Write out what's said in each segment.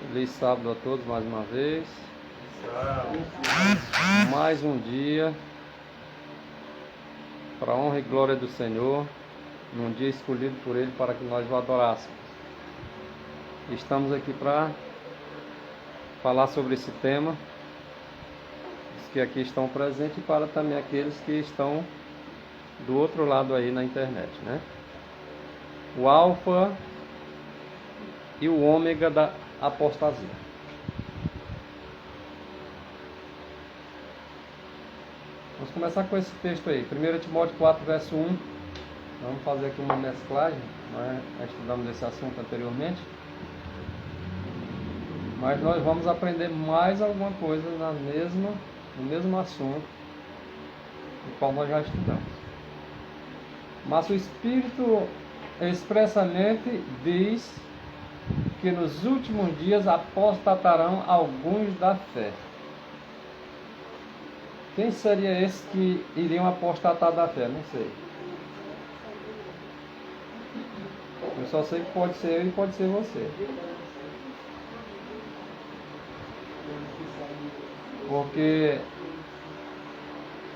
Feliz sábado a todos mais uma vez. Mais um dia para a honra e glória do Senhor, num dia escolhido por Ele para que nós o adorássemos. Estamos aqui para falar sobre esse tema, os que aqui estão presentes e para também aqueles que estão do outro lado aí na internet, né? O alfa e o ômega da apostasia. Vamos começar com esse texto aí, 1 Timóteo 4, verso 1. Vamos fazer aqui uma mesclagem, nós estudamos esse assunto anteriormente, mas nós vamos aprender mais alguma coisa no mesmo assunto, do qual nós já estudamos. Mas o Espírito expressamente diz que nos últimos dias apostatarão alguns da fé. Quem seria esses que iriam apostatar da fé? Não sei. Eu só sei que pode ser eu e pode ser você. Porque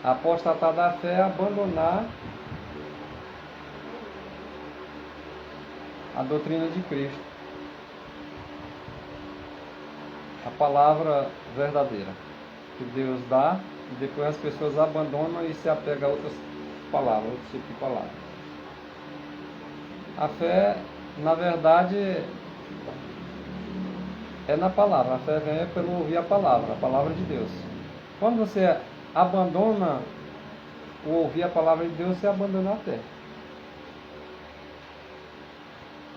apostatar da fé é abandonar a doutrina de Cristo, a palavra verdadeira que Deus dá, e depois as pessoas abandonam e se apegam a outras palavras, outro tipo de palavra. A fé, na verdade, é na palavra. A fé vem pelo ouvir a palavra de Deus. Quando você abandona o ouvir a palavra de Deus, você abandona a fé.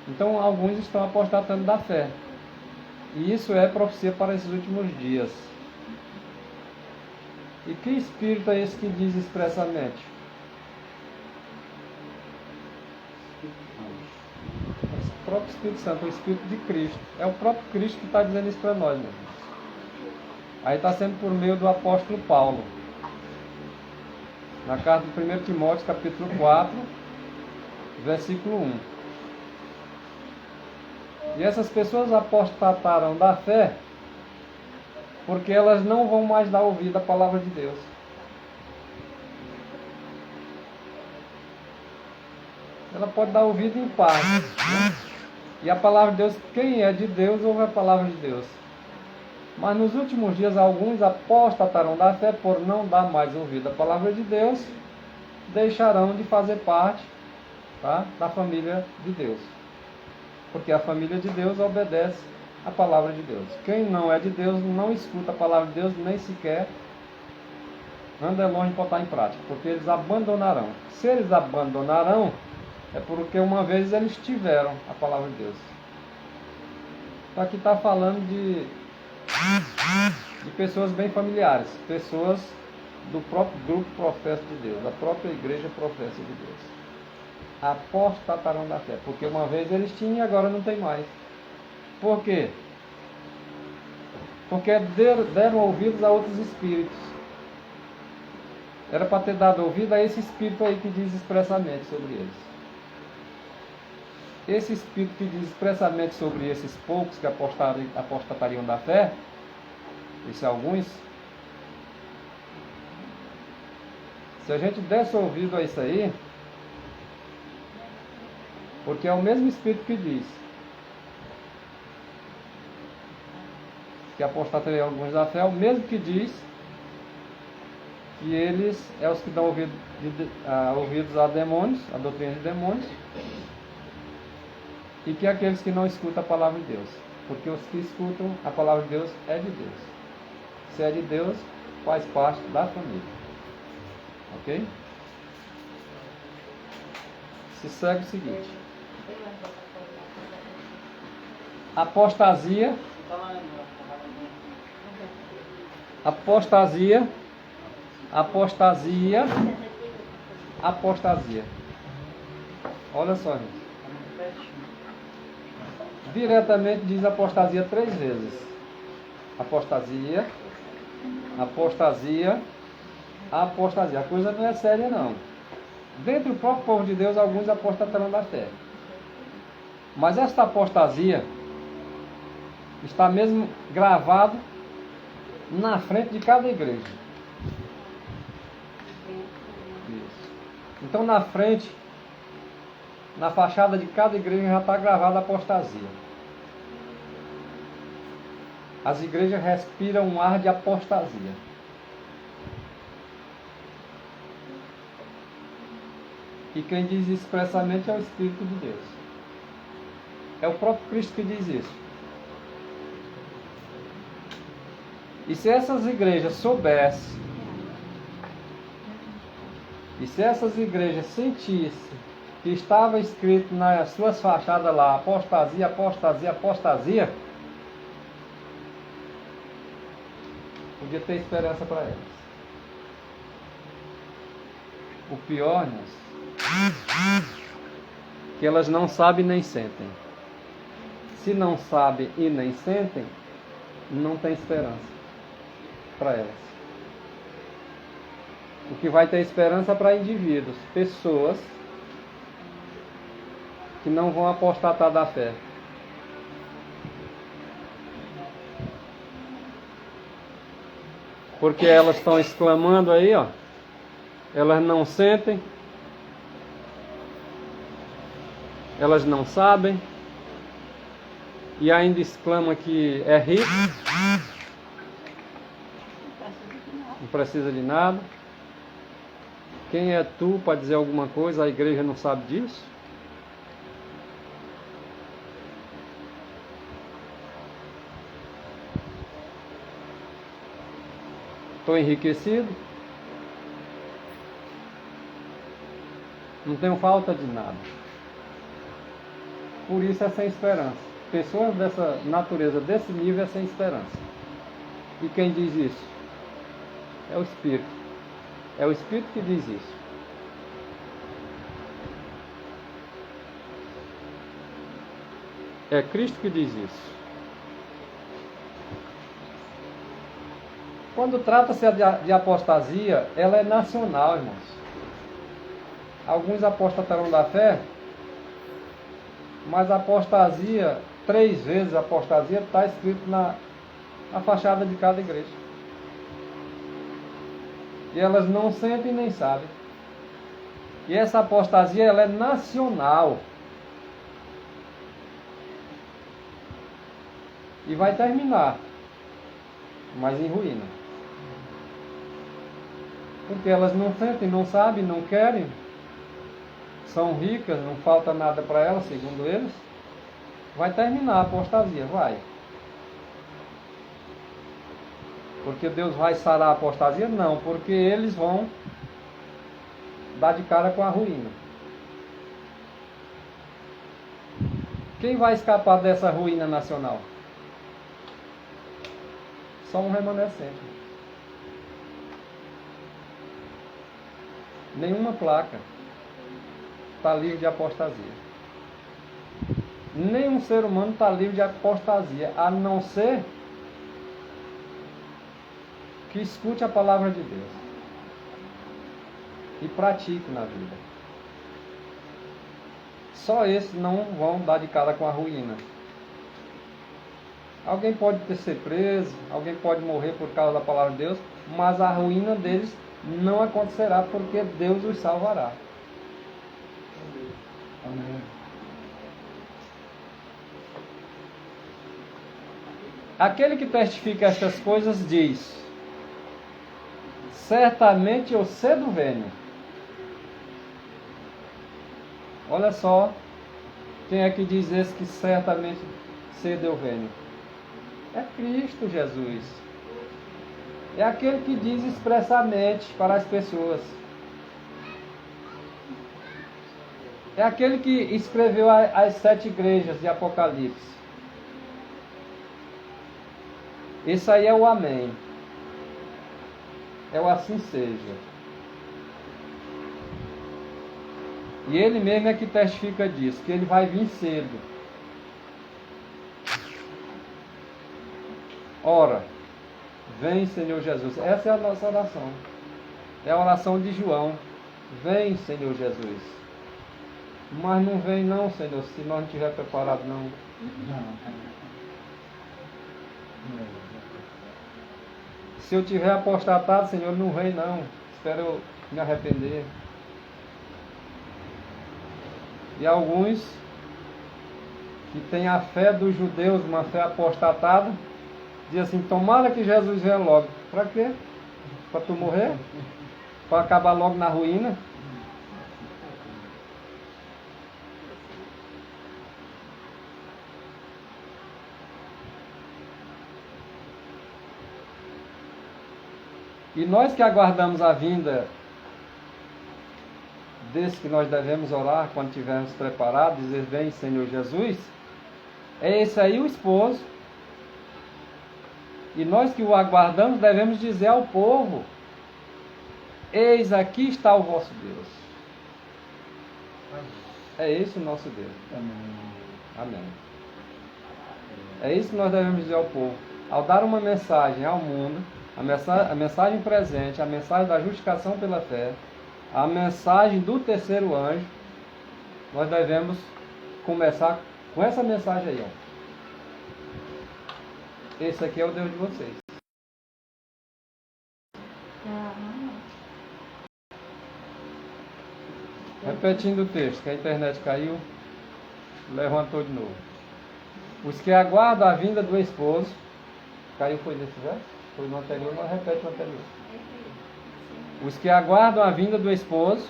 Então, alguns estão apostatando da fé. E isso é profecia para esses últimos dias. E que espírito é esse que diz expressamente? O próprio Espírito Santo, o Espírito de Cristo. É o próprio Cristo que está dizendo isso para nós, meus irmãos. Aí está sendo por meio do apóstolo Paulo. Na carta de 1 Timóteo, capítulo 4, versículo 1. E essas pessoas apostataram da fé porque elas não vão mais dar ouvido à palavra de Deus. Ela pode dar ouvido em parte, né? E a palavra de Deus, quem é de Deus, ouve a palavra de Deus. Mas nos últimos dias, alguns apostatarão da fé por não dar mais ouvido à palavra de Deus, deixarão de fazer parte, tá, da família de Deus. Porque a família de Deus obedece a palavra de Deus. Quem não é de Deus não escuta a palavra de Deus, nem sequer anda longe para botar em prática, porque eles abandonarão. Se eles abandonarão, é porque uma vez eles tiveram a palavra de Deus. Então aqui está falando de pessoas bem familiares, pessoas do próprio grupo profético de Deus, da própria igreja profética de Deus. Apostatarão da fé, porque uma vez eles tinham e agora não tem mais. Por quê? Porque deram ouvidos a outros espíritos. Era para ter dado ouvido a esse espírito aí que diz expressamente sobre eles. Esse espírito que diz expressamente sobre esses poucos que apostatariam da fé, esses alguns, se a gente desse ouvido a isso aí, porque é o mesmo espírito que diz que apostatariam alguns da fé, é o mesmo que diz que eles é os que dão ouvidos a demônios, a doutrina de demônios, e que aqueles que não escutam a palavra de Deus, porque os que escutam a palavra de Deus é de Deus. Se é de Deus, faz parte da família. Ok? Se segue o seguinte: apostasia. Olha só, gente. Diretamente diz apostasia 3 vezes. Apostasia. A coisa não é séria, não. Dentro do próprio povo de Deus, alguns apostatarão da fé. Mas esta apostasia Está mesmo gravado na frente de cada igreja. Isso. Então na frente, na fachada de cada igreja já está gravada a apostasia. As igrejas respiram um ar de apostasia. E quem diz expressamente é o Espírito de Deus. É o próprio Cristo que diz isso. E se essas igrejas soubessem, e se essas igrejas sentissem que estava escrito nas suas fachadas lá, apostasia, apostasia, apostasia, podia ter esperança para elas. O pior, que elas não sabem nem sentem. Se não sabem e nem sentem, não tem esperança para elas. O que vai ter esperança para indivíduos, pessoas que não vão apostatar da fé. Porque elas estão exclamando aí, ó, elas não sentem, elas não sabem, e ainda exclama que é rico, não precisa de nada. Quem é tu para dizer alguma coisa? A igreja não sabe disso? Estou enriquecido? Não tenho falta de nada. Por isso é sem esperança. Pessoas dessa natureza, desse nível, é sem esperança. E quem diz isso? É o Espírito. É o Espírito que diz isso. É Cristo que diz isso. Quando trata-se de apostasia, ela é nacional, irmãos. Alguns apostatarão da fé, mas a apostasia, 3 vezes a apostasia, está escrito na fachada de cada igreja. E elas não sentem nem sabem. E essa apostasia, ela é nacional. E vai terminar, mas em ruína. Porque elas não sentem, não sabem, não querem, são ricas, não falta nada para elas, segundo eles. Vai terminar a apostasia, vai. Porque Deus vai sarar a apostasia? Não, porque eles vão dar de cara com a ruína. Quem vai escapar dessa ruína nacional? Só um remanescente. Nenhuma placa está livre de apostasia. Nenhum ser humano está livre de apostasia, a não ser que escute a palavra de Deus e pratique na vida. Só esses não vão dar de cara com a ruína. Alguém pode ser preso, alguém pode morrer por causa da palavra de Deus, mas a ruína deles não acontecerá, porque Deus os salvará. Amém. Aquele que testifica estas coisas diz: certamente eu cedo venho. Olha só, quem é que diz esse que certamente cedo eu venho? É Cristo Jesus. É aquele que diz expressamente para as pessoas. É aquele que escreveu as 7 igrejas de Apocalipse. Esse aí é o amém. É o assim seja. E ele mesmo é que testifica disso, que ele vai vir cedo. Ora, vem, Senhor Jesus. Essa é a nossa oração. É a oração de João. Vem, Senhor Jesus. Mas não vem não, Senhor, se nós não estiver preparado não. Se eu tiver apostatado, Senhor, não vem não. Espero eu me arrepender. E alguns que têm a fé dos judeus, uma fé apostatada, dizem assim, tomara que Jesus venha logo. Para quê? Para tu morrer? Para acabar logo na ruína? E nós que aguardamos a vinda desse que nós devemos orar quando estivermos preparados, dizer, vem Senhor Jesus, é esse aí o esposo. E nós que o aguardamos devemos dizer ao povo, eis aqui está o vosso Deus. É esse o nosso Deus. Amém. É isso que nós devemos dizer ao povo. Ao dar uma mensagem ao mundo, a mensagem presente, a mensagem da justificação pela fé, a mensagem do terceiro anjo, nós devemos começar com essa mensagem aí. Ó. Esse aqui é o Deus de vocês. Repetindo o texto, que a internet caiu, levantou de novo. Os que aguardam a vinda do esposo, caiu foi nesse verso? Foi no anterior, mas repete o anterior. Os que aguardam a vinda do esposo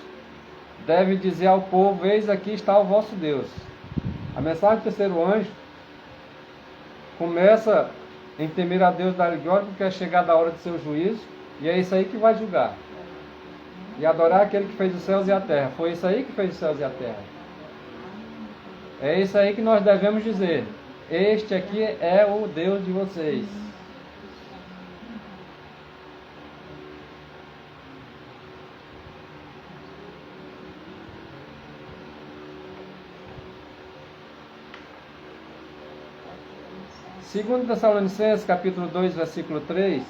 devem dizer ao povo, eis aqui está o vosso Deus. A mensagem do terceiro anjo começa em temer a Deus da glória, porque é chegada a hora de seu juízo, e é isso aí que vai julgar. E adorar aquele que fez os céus e a terra. Foi isso aí que fez os céus e a terra. É isso aí que nós devemos dizer. Este aqui é o Deus de vocês. Segundo Tessalonicenses, capítulo 2, versículo 3.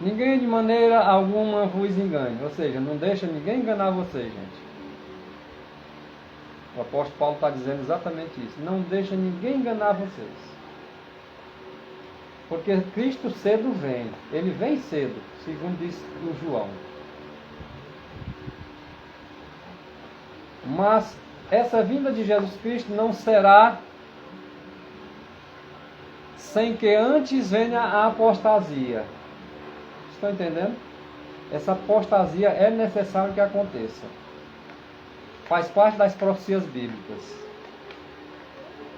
Ninguém de maneira alguma vos engane. Ou seja, não deixa ninguém enganar vocês, gente. O apóstolo Paulo está dizendo exatamente isso. Não deixa ninguém enganar vocês. Porque Cristo cedo vem. Ele vem cedo, segundo diz o João. Mas essa vinda de Jesus Cristo não será sem que antes venha a apostasia. Estão entendendo? Essa apostasia é necessário que aconteça. Faz parte das profecias bíblicas.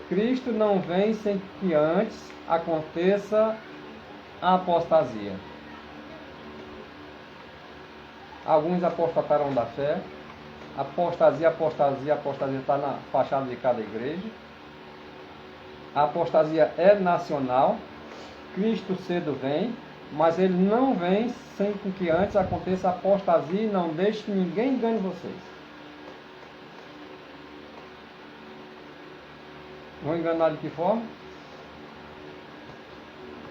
Cristo não vem sem que antes aconteça a apostasia. Alguns apostataram da fé. Apostasia está na fachada de cada igreja. A apostasia é nacional. Cristo cedo vem, mas ele não vem sem que antes aconteça a apostasia, e não deixe que ninguém engane vocês. Vão enganar de que forma?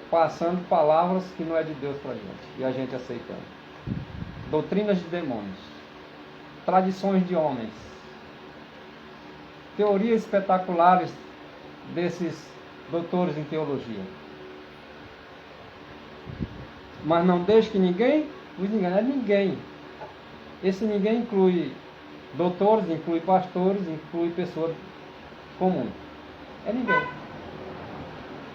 Passando palavras que não é de Deus para a gente, e a gente aceitando. Doutrinas de demônios, tradições de homens, teorias espetaculares desses doutores em teologia. Mas não deixe que ninguém vos engane. É ninguém. Esse ninguém inclui doutores, inclui pastores, inclui pessoas comuns. É ninguém.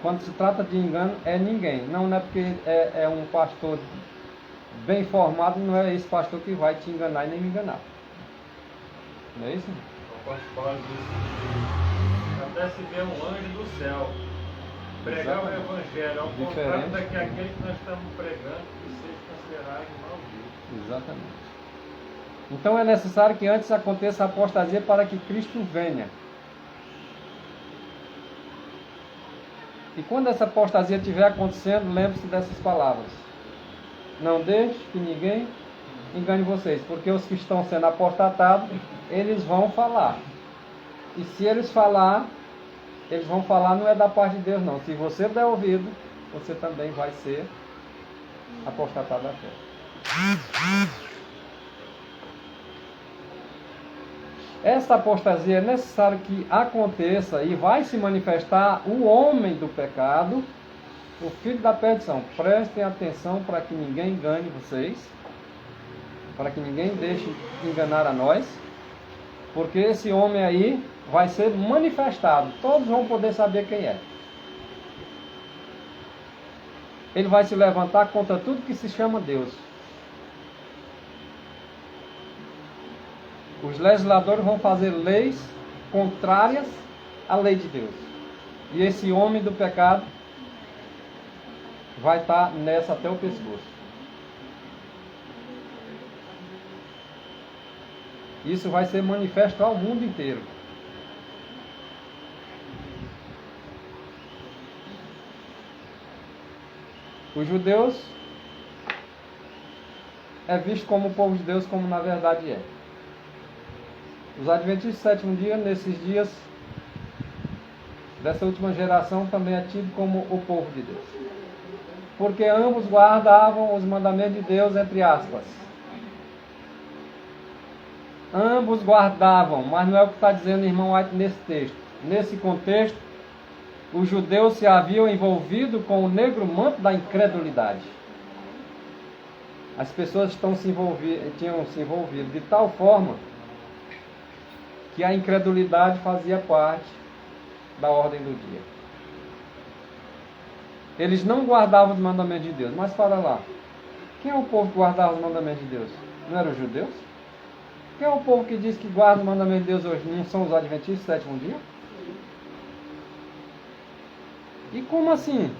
Quando se trata de engano, é ninguém. Não é porque é um pastor bem formado, não é esse pastor que vai te enganar e nem me enganar. Não é isso? O apóstolo Paulo diz, até se vê um anjo do céu pregar o evangelho, ao contrário daquele que nós estamos pregando, que seja considerado maldito. Exatamente. Então é necessário que antes aconteça a apostasia para que Cristo venha. E quando essa apostasia estiver acontecendo, lembre-se dessas palavras. Não deixe que ninguém engane vocês, porque os que estão sendo apostatados, eles vão falar. E se eles vão falar não é da parte de Deus não. Se você der ouvido, você também vai ser apostatado da fé. Essa apostasia é necessário que aconteça e vai se manifestar o homem do pecado, o filho da perdição. Prestem atenção para que ninguém engane vocês, para que ninguém deixe enganar a nós, porque esse homem aí vai ser manifestado, todos vão poder saber quem é. Ele vai se levantar contra tudo que se chama Deus. Os legisladores vão fazer leis contrárias à lei de Deus. E esse homem do pecado vai estar nessa até o pescoço. Isso vai ser manifesto ao mundo inteiro. Os judeus é visto como o povo de Deus, como na verdade é. Os adventistas do sétimo dia, nesses dias dessa última geração, também é tido como o povo de Deus. Porque ambos guardavam os mandamentos de Deus, entre aspas. Ambos guardavam, mas não é o que está dizendo o irmão White nesse texto. Nesse contexto, os judeus se haviam envolvido com o negro manto da incredulidade. As pessoas tinham se envolvido de tal forma que a incredulidade fazia parte da ordem do dia. Eles não guardavam os mandamentos de Deus, mas para lá, quem é o povo que guardava os mandamentos de Deus? Não eram os judeus? Quem é o povo que diz que guarda os mandamentos de Deus hoje? Não são os adventistas do sétimo dia? E como assim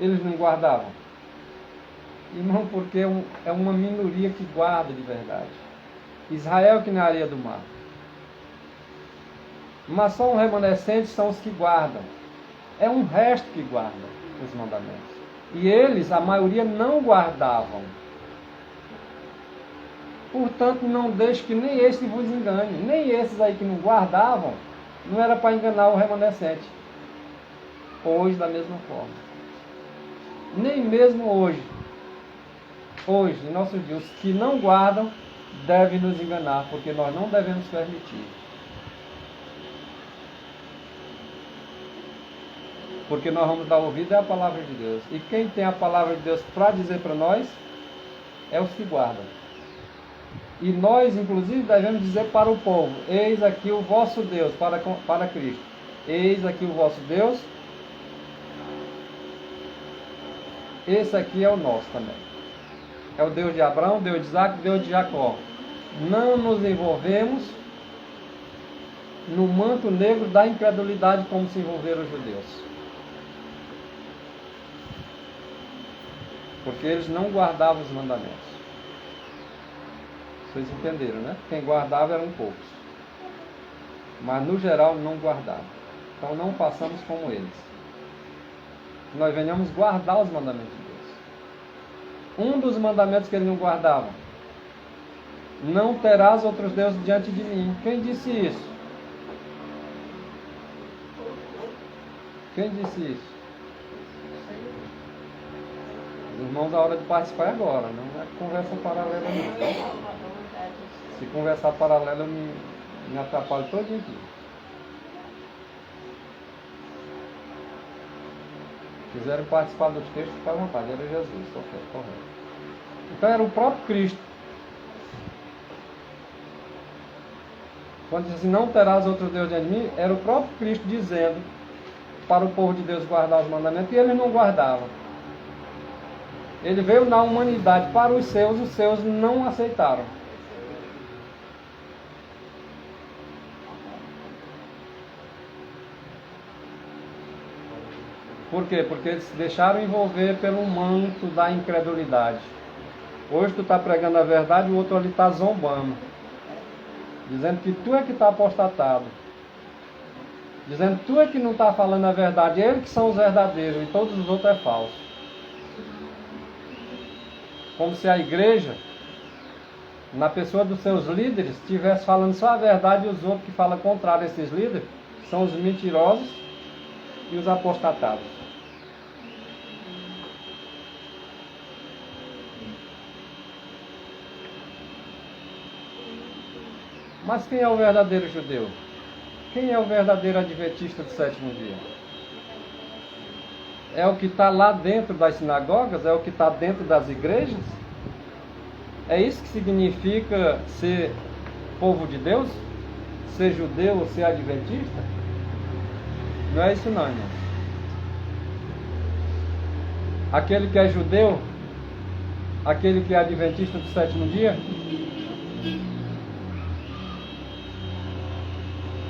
eles não guardavam? Irmão, porque é uma minoria que guarda de verdade. Israel que na areia do mar. Mas só um remanescente são os que guardam. É um resto que guarda os mandamentos. E eles, a maioria, não guardavam. Portanto, não deixe que nem este vos engane. Nem esses aí que não guardavam, não era para enganar o remanescente. Hoje, da mesma forma. Nem mesmo hoje, em nossos dias, os que não guardam devem nos enganar, porque nós não devemos permitir. Porque nós vamos dar ouvido à palavra de Deus. E quem tem a palavra de Deus para dizer para nós, é os que guardam. E nós, inclusive, devemos dizer para o povo: eis aqui o vosso Deus, para Cristo. Eis aqui o vosso Deus. Esse aqui é o nosso também. É o Deus de Abraão, Deus de Isaac, Deus de Jacó. Não nos envolvemos no manto negro da incredulidade como se envolveram os judeus. Porque eles não guardavam os mandamentos. Vocês entenderam, né? Quem guardava eram poucos. Mas no geral não guardavam. Então não façamos como eles. Que nós venhamos guardar os mandamentos de Deus. Um dos mandamentos que eles não guardavam: não terás outros deuses diante de mim. Quem disse isso? Quem disse isso? Irmãos, a hora de participar é agora, não é conversa paralela não. Se conversar paralela eu me atrapalho todinho aqui. Se quiserem participar dos textos, fica à vontade, era Jesus, correto. Então era o próprio Cristo. Quando diz assim, não terás outro Deus diante de mim, era o próprio Cristo dizendo para o povo de Deus guardar os mandamentos, e eles não guardavam. Ele veio na humanidade para os seus não aceitaram. Por quê? Porque eles se deixaram envolver pelo manto da incredulidade. Hoje tu está pregando a verdade e o outro ali está zombando. Dizendo que tu é que está apostatado. Dizendo que tu é que não está falando a verdade. Eles que são os verdadeiros e todos os outros é falso. Como se a igreja, na pessoa dos seus líderes, estivesse falando só a verdade e os outros que falam contrário a esses líderes são os mentirosos e os apostatados. Mas quem é o verdadeiro judeu? Quem é o verdadeiro adventista do sétimo dia? É o que está lá dentro das sinagogas? É o que está dentro das igrejas? É isso que significa ser povo de Deus? Ser judeu ou ser adventista? Não é isso não, irmão. Aquele que é judeu, aquele que é adventista do sétimo dia,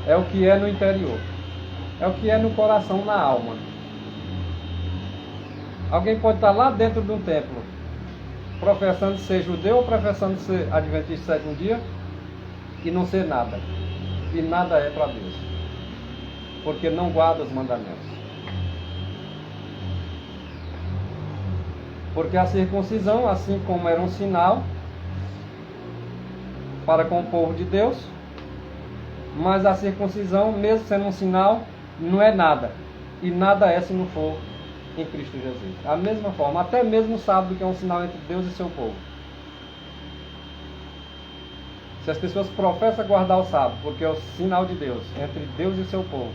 é o que é no interior, é o que é no coração, na alma. Alguém pode estar lá dentro de um templo, professando ser judeu ou professando ser adventista do sétimo dia, e não ser nada. E nada é para Deus, porque não guarda os mandamentos. Porque a circuncisão, assim como era um sinal para com o povo de Deus, mas a circuncisão, mesmo sendo um sinal, não é nada. E nada é se não for em Cristo Jesus. Da mesma forma, até mesmo o sábado, que é um sinal entre Deus e seu povo. Se as pessoas professam guardar o sábado, porque é o sinal de Deus, entre Deus e seu povo,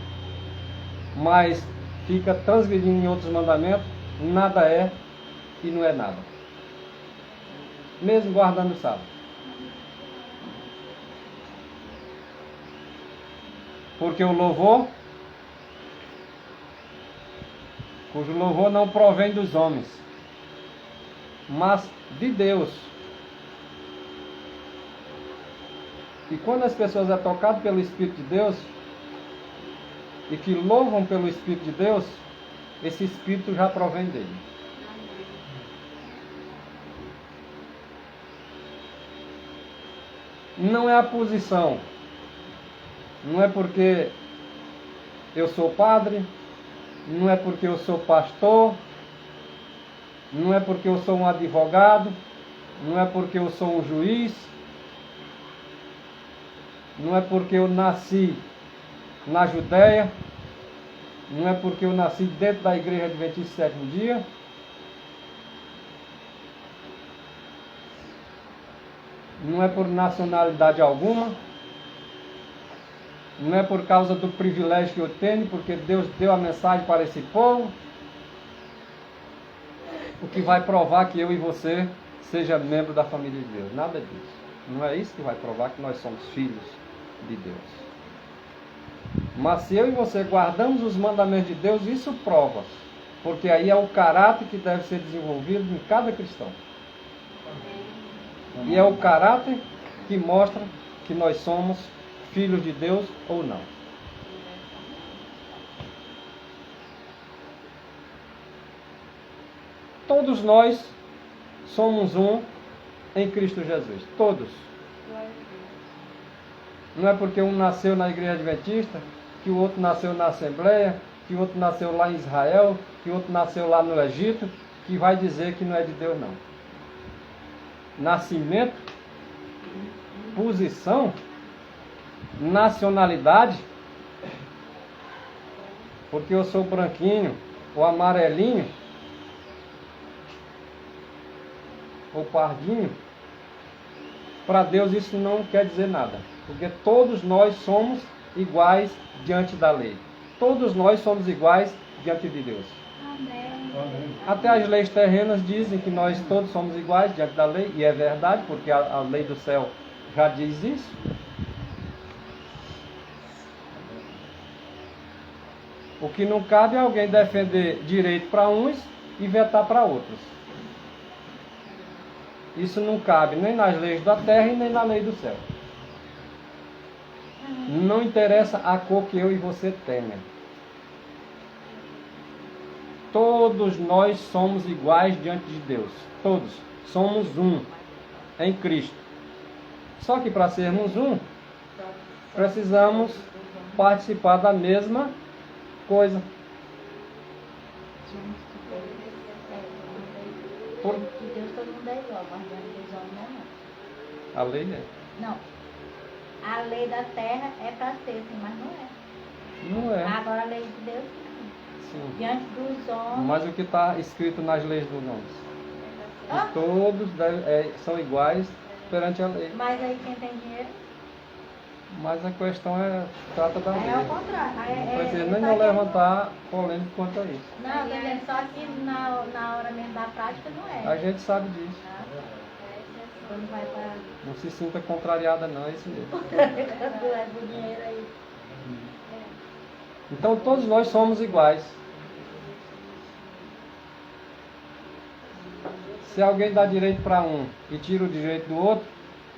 mas fica transgredindo em outros mandamentos, nada é e não é nada. Mesmo guardando o sábado. Porque o louvor, cujo louvor não provém dos homens, mas de Deus. E quando as pessoas é tocadas pelo Espírito de Deus, e que louvam pelo Espírito de Deus, esse Espírito já provém dele. Não é a posição. Não é porque eu sou padre, não é porque eu sou pastor, não é porque eu sou um advogado, não é porque eu sou um juiz, não é porque eu nasci na Judéia, não é porque eu nasci dentro da igreja adventista do sétimo dia, não é por nacionalidade alguma, não é por causa do privilégio que eu tenho, porque Deus deu a mensagem para esse povo, o que vai provar que eu e você seja membro da família de Deus. Nada disso. Não é isso que vai provar que nós somos filhos de Deus. Mas se eu e você guardamos os mandamentos de Deus, isso prova. Porque aí é o caráter que deve ser desenvolvido em cada cristão. E é o caráter que mostra que nós somos filhos de Deus ou não. Todos nós somos um em Cristo Jesus. Todos. Não é porque um nasceu na igreja adventista, que o outro nasceu na Assembleia, que o outro nasceu lá em Israel, que o outro nasceu lá no Egito, que vai dizer que não é de Deus, não. Nascimento, posição, nacionalidade, porque eu sou branquinho, ou amarelinho, ou pardinho, para Deus isso não quer dizer nada, porque todos nós somos iguais diante da lei. Todos nós somos iguais diante de Deus. Amém. Até as leis terrenas dizem que nós todos somos iguais diante da lei, e é verdade, porque a lei do céu já diz isso. O que não cabe é alguém defender direito para uns e vetar para outros. Isso não cabe nem nas leis da terra e nem na lei do céu. Não interessa a cor que eu e você tenha. Todos nós somos iguais diante de Deus. Todos. Somos um em Cristo. Só que para sermos um, precisamos participar da mesma coisa. Por... De Deus todo mundo é igual, mas diante dos homens não é. A lei é. Não. A lei da terra é para ser assim, mas não é. Não é. Agora a lei de Deus, Sim. diante dos homens. Mas o que está escrito nas leis dos homens? Que todos são iguais perante a lei. Mas aí quem tem dinheiro? Mas a questão trata da lei. É ao contrário. Não precisa nem não levantar polêmica quanto a isso. Não, tô dizendo só que na hora mesmo da prática não é. A gente sabe disso. Quando vai pra... Não se sinta contrariada não, é isso mesmo. Quando leva o dinheiro aí. Então todos nós somos iguais. Se alguém dá direito para um e tira o direito do outro,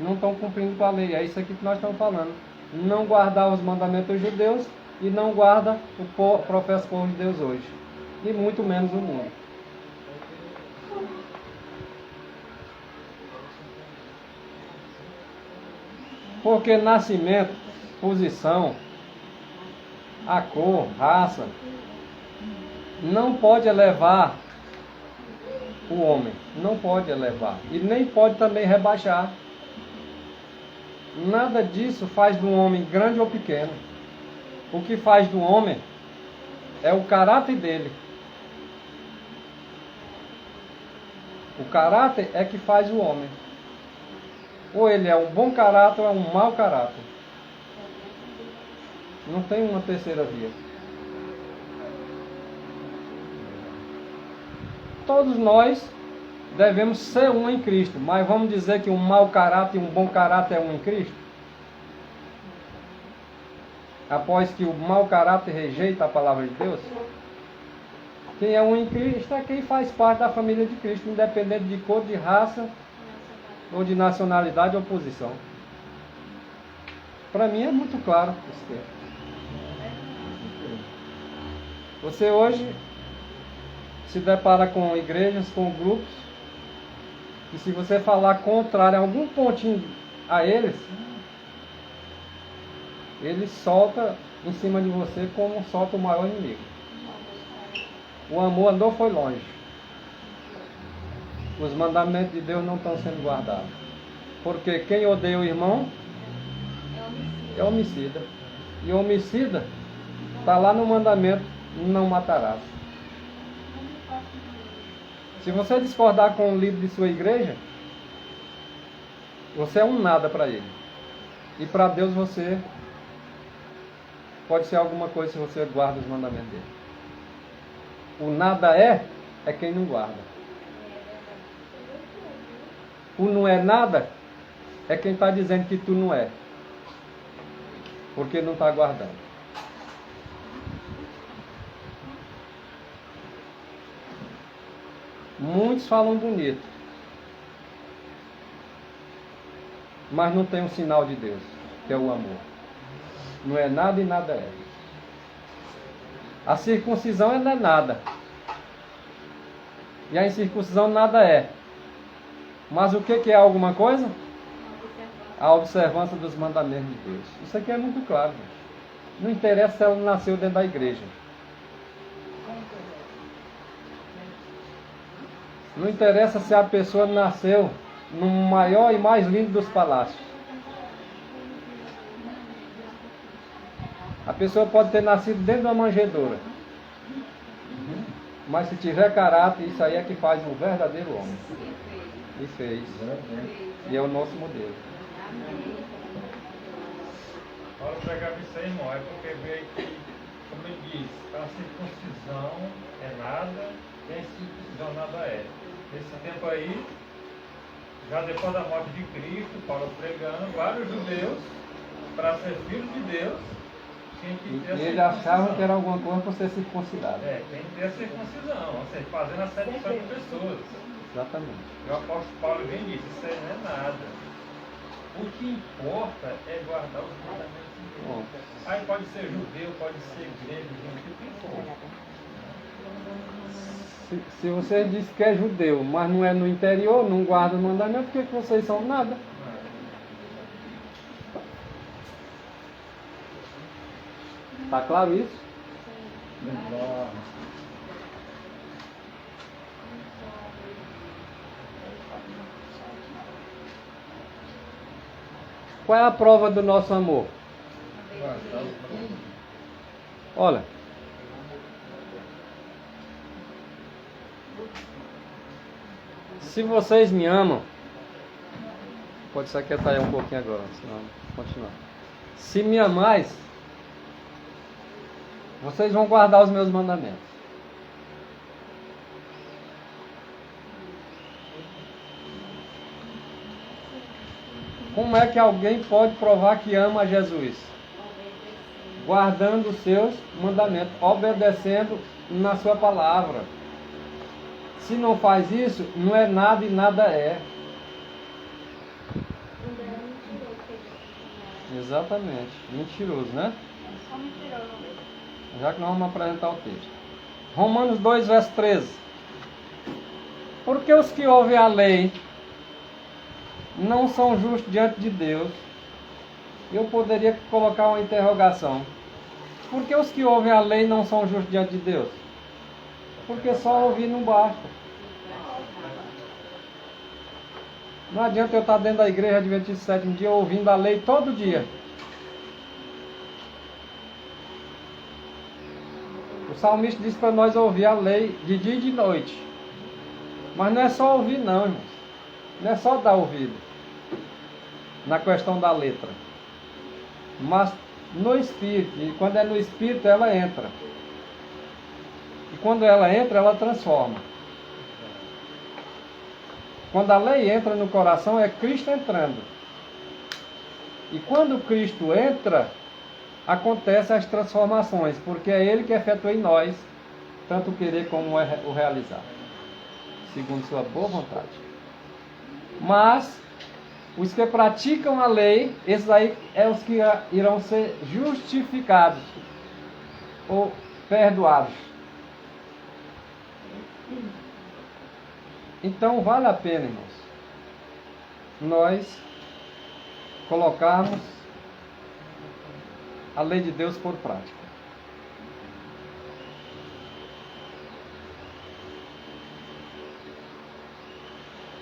não estão cumprindo com a lei. É isso aqui que nós estamos falando. Não guardar os mandamentos judeus e não guarda o professa povo de Deus hoje. E muito menos o mundo. Porque nascimento, posição, a cor, raça, não pode elevar o homem. Não pode elevar. E nem pode também rebaixar. Nada disso faz do homem grande ou pequeno. O que faz do homem é o caráter dele. O caráter é que faz o homem. Ou ele é um bom caráter ou é um mau caráter. Não tem uma terceira via. Todos nós devemos ser um em Cristo, mas vamos dizer que um mau caráter e um bom caráter é um em Cristo? Após que o mau caráter rejeita a palavra de Deus? Quem é um em Cristo é quem faz parte da família de Cristo, independente de cor, de raça, ou de nacionalidade ou posição. Para mim é muito claro esse tempo. Você hoje se depara com igrejas, com grupos, e se você falar contrário a algum pontinho a eles, ele solta em cima de você como solta o maior inimigo. O amor andou foi longe. Os mandamentos de Deus não estão sendo guardados. Porque quem odeia o irmão é homicida. E o homicida está lá no mandamento, não matarás. Se você discordar com o líder de sua igreja, você é um nada para ele. E para Deus você pode ser alguma coisa se você guarda os mandamentos dele. O nada é quem não guarda. O não é nada é quem está dizendo que tu não é. Porque não está guardando. Muitos falam bonito, mas não tem um sinal de Deus, que é o amor. Não é nada e nada é. A circuncisão ela é nada. E a incircuncisão nada é. Mas o que é alguma coisa? A observância dos mandamentos de Deus. Isso aqui é muito claro, gente. Não interessa se ela nasceu dentro da igreja. Não interessa se a pessoa nasceu no maior e mais lindo dos palácios. A pessoa pode ter nascido dentro de uma manjedoura. Mas se tiver caráter, isso aí é que faz um verdadeiro homem. E fez. E é o nosso modelo. Paulo pregava isso aí, irmão. É porque veio que, como ele diz, a circuncisão é nada e a incircuncisão nada é. Nesse tempo aí, já depois da morte de Cristo, Paulo pregando, vários judeus, para ser filhos de Deus, tinham que ter a circuncisão. E eles achavam que era alguma coisa para ser circuncidado. Tem que ter a circuncisão, ou seja, fazendo a acepção de pessoas. Exatamente. E o apóstolo Paulo bem disse, isso aí não é nada. O que importa é guardar os mandamentos de Deus. Bom. Aí pode ser judeu, pode ser grego, gente, o que for. Se você diz que é judeu, mas não é no interior, não guarda o mandamento, por que vocês são nada? Está claro isso? Qual é a prova do nosso amor? Olha. Se vocês me amam, pode se aquietar aí um pouquinho agora, senão continuar. se me amais, vocês vão guardar os meus mandamentos. Como é que alguém pode provar que ama a Jesus? Guardando os seus mandamentos, obedecendo na sua palavra. Se não faz isso, não é nada e nada é. Exatamente. Mentiroso, né? É só mentiroso. Já que nós vamos apresentar o texto. Romanos 2, verso 13. Porque os que ouvem a lei não são justos diante de Deus. Eu poderia colocar uma interrogação. Por que os que ouvem a lei não são justos diante de Deus? Porque só ouvir não basta. Não adianta eu estar dentro da igreja Adventista do Sétimo Dia ouvindo a lei todo dia. O salmista diz para nós ouvir a lei de dia e de noite. Mas não é só ouvir não, irmãos. Não é só dar ouvido na questão da letra. Mas no Espírito. E quando é no Espírito, ela entra. E quando ela entra, ela transforma. Quando a lei entra no coração, é Cristo entrando. E quando Cristo entra, acontecem as transformações, porque é Ele que efetua em nós, tanto o querer como o realizar, segundo sua boa vontade. Mas, os que praticam a lei, esses aí é os que irão ser justificados, ou perdoados. Então vale a pena, irmãos, nós colocarmos a lei de Deus por prática.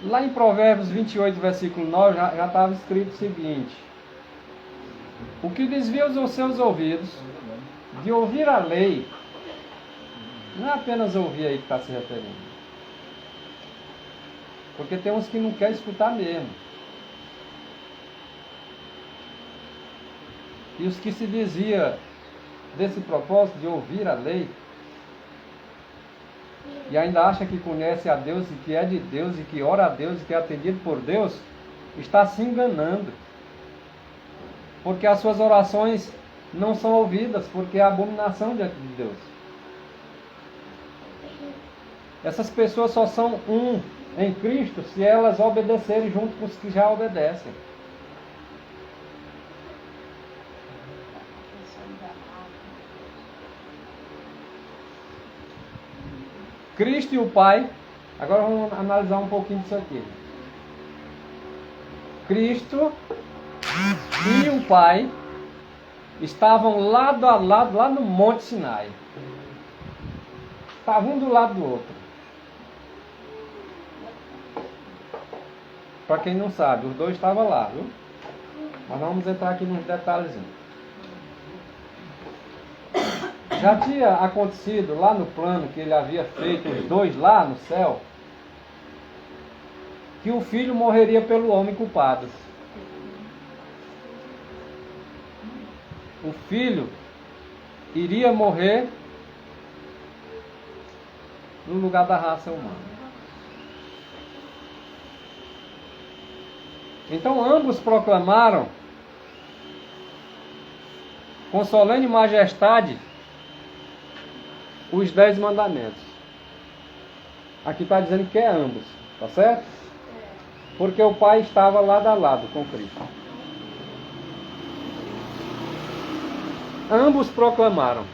Lá em Provérbios 28, versículo 9, já estava escrito o seguinte: o que desvia os seus ouvidos de ouvir a lei, não é apenas ouvir aí que está se referindo. Porque tem uns que não querem escutar mesmo. E os que se desvia desse propósito de ouvir a lei, e ainda acha que conhece a Deus e que é de Deus e que ora a Deus e que é atendido por Deus, está se enganando. Porque as suas orações não são ouvidas, porque é abominação diante de Deus. Essas pessoas só são um em Cristo se elas obedecerem junto com os que já obedecem. Cristo e o Pai, agora vamos analisar um pouquinho disso aqui. Cristo e o Pai estavam lado a lado lá no Monte Sinai. Estavam um do lado do outro. Para quem não sabe, os dois estavam lá, viu? Mas vamos entrar aqui nos detalhezinhos. Já tinha acontecido lá no plano que ele havia feito, os dois lá no céu, que o filho morreria pelo homem culpado. O filho iria morrer no lugar da raça humana. Então ambos proclamaram com solene majestade os 10 mandamentos. Aqui está dizendo que é ambos, tá certo? Porque o Pai estava lado a lado com Cristo. Ambos proclamaram.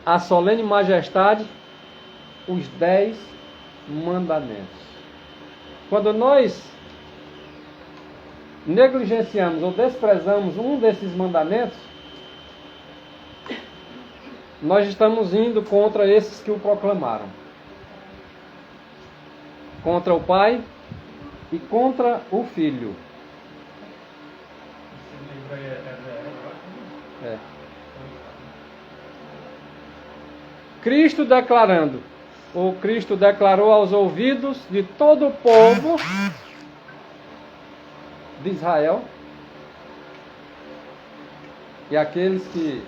A solene majestade, os 10 mandamentos. Quando nós negligenciamos ou desprezamos um desses mandamentos, nós estamos indo contra esses que o proclamaram. Contra o Pai e contra o Filho. Esse livro aí é. Cristo declarando: o Cristo declarou aos ouvidos de todo o povo de Israel, e aqueles que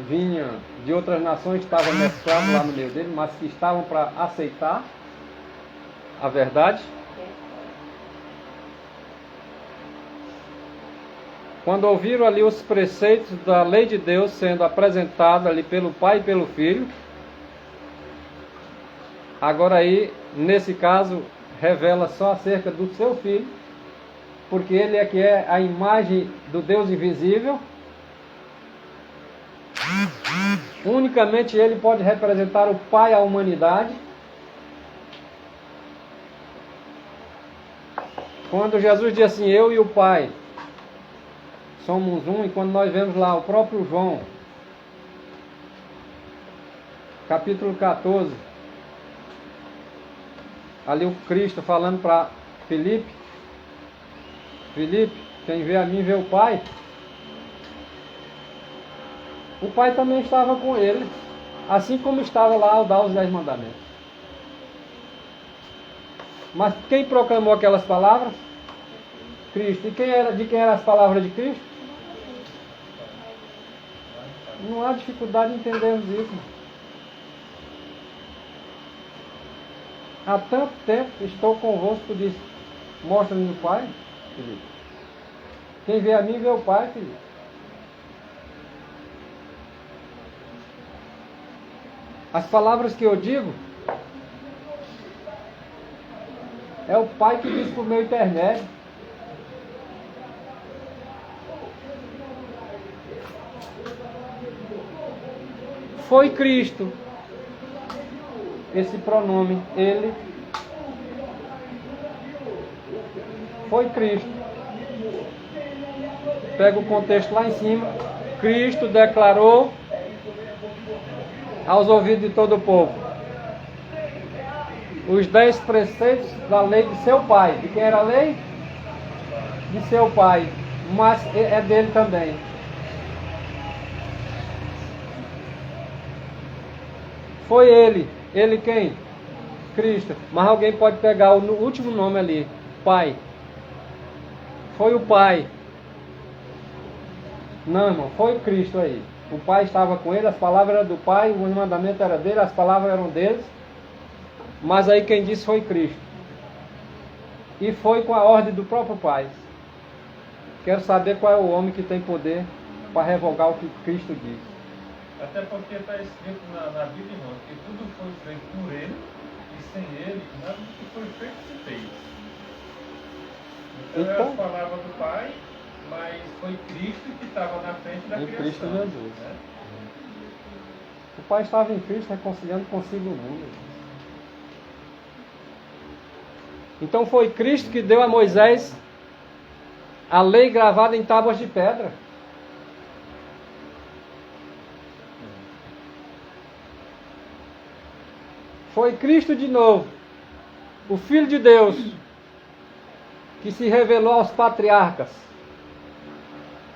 vinham de outras nações estavam mesclados lá no meio dele, mas que estavam para aceitar a verdade. Quando ouviram ali os preceitos da lei de Deus sendo apresentados ali pelo Pai e pelo Filho, agora aí, nesse caso, revela só acerca do seu Filho, porque ele é que é a imagem do Deus invisível. Unicamente ele pode representar o Pai à humanidade. Quando Jesus diz assim, eu e o Pai somos um, e quando nós vemos lá o próprio João, capítulo 14, ali o Cristo falando para Filipe, quem vê a mim vê o Pai. O Pai também estava com ele, assim como estava lá ao dar os 10 mandamentos. Mas quem proclamou aquelas palavras? Cristo. E de quem eram as palavras de Cristo? Não há dificuldade em entendermos isso. Há tanto tempo estou convosco, disse, mostra-me o Pai, Filipe. Quem vê a mim vê o Pai, Filipe. As palavras que eu digo é o Pai que diz por meu intermédio. Foi Cristo, esse pronome, ele, foi Cristo. Pega o contexto lá em cima. Cristo declarou aos ouvidos de todo o povo os 10 preceitos da lei de seu pai. De quem era a lei? De seu pai, mas é dele também. Foi ele. Ele quem? Cristo. Mas alguém pode pegar o último nome ali, Pai. Foi o Pai. Não, irmão, foi Cristo aí. O Pai estava com ele, as palavras eram do Pai, o mandamento era dele, as palavras eram deles. Mas aí quem disse foi Cristo. E foi com a ordem do próprio Pai. Quero saber qual é o homem que tem poder para revogar o que Cristo diz. Até porque está escrito na Bíblia, irmão, que tudo foi feito por ele, e sem ele, nada do que foi feito se fez. Então é as palavras do Pai, mas foi Cristo que estava na frente da criação. Cristo Jesus. Né? O Pai estava em Cristo reconciliando consigo o mundo. Então foi Cristo que deu a Moisés a lei gravada em tábuas de pedra. Foi Cristo de novo, o Filho de Deus, que se revelou aos patriarcas.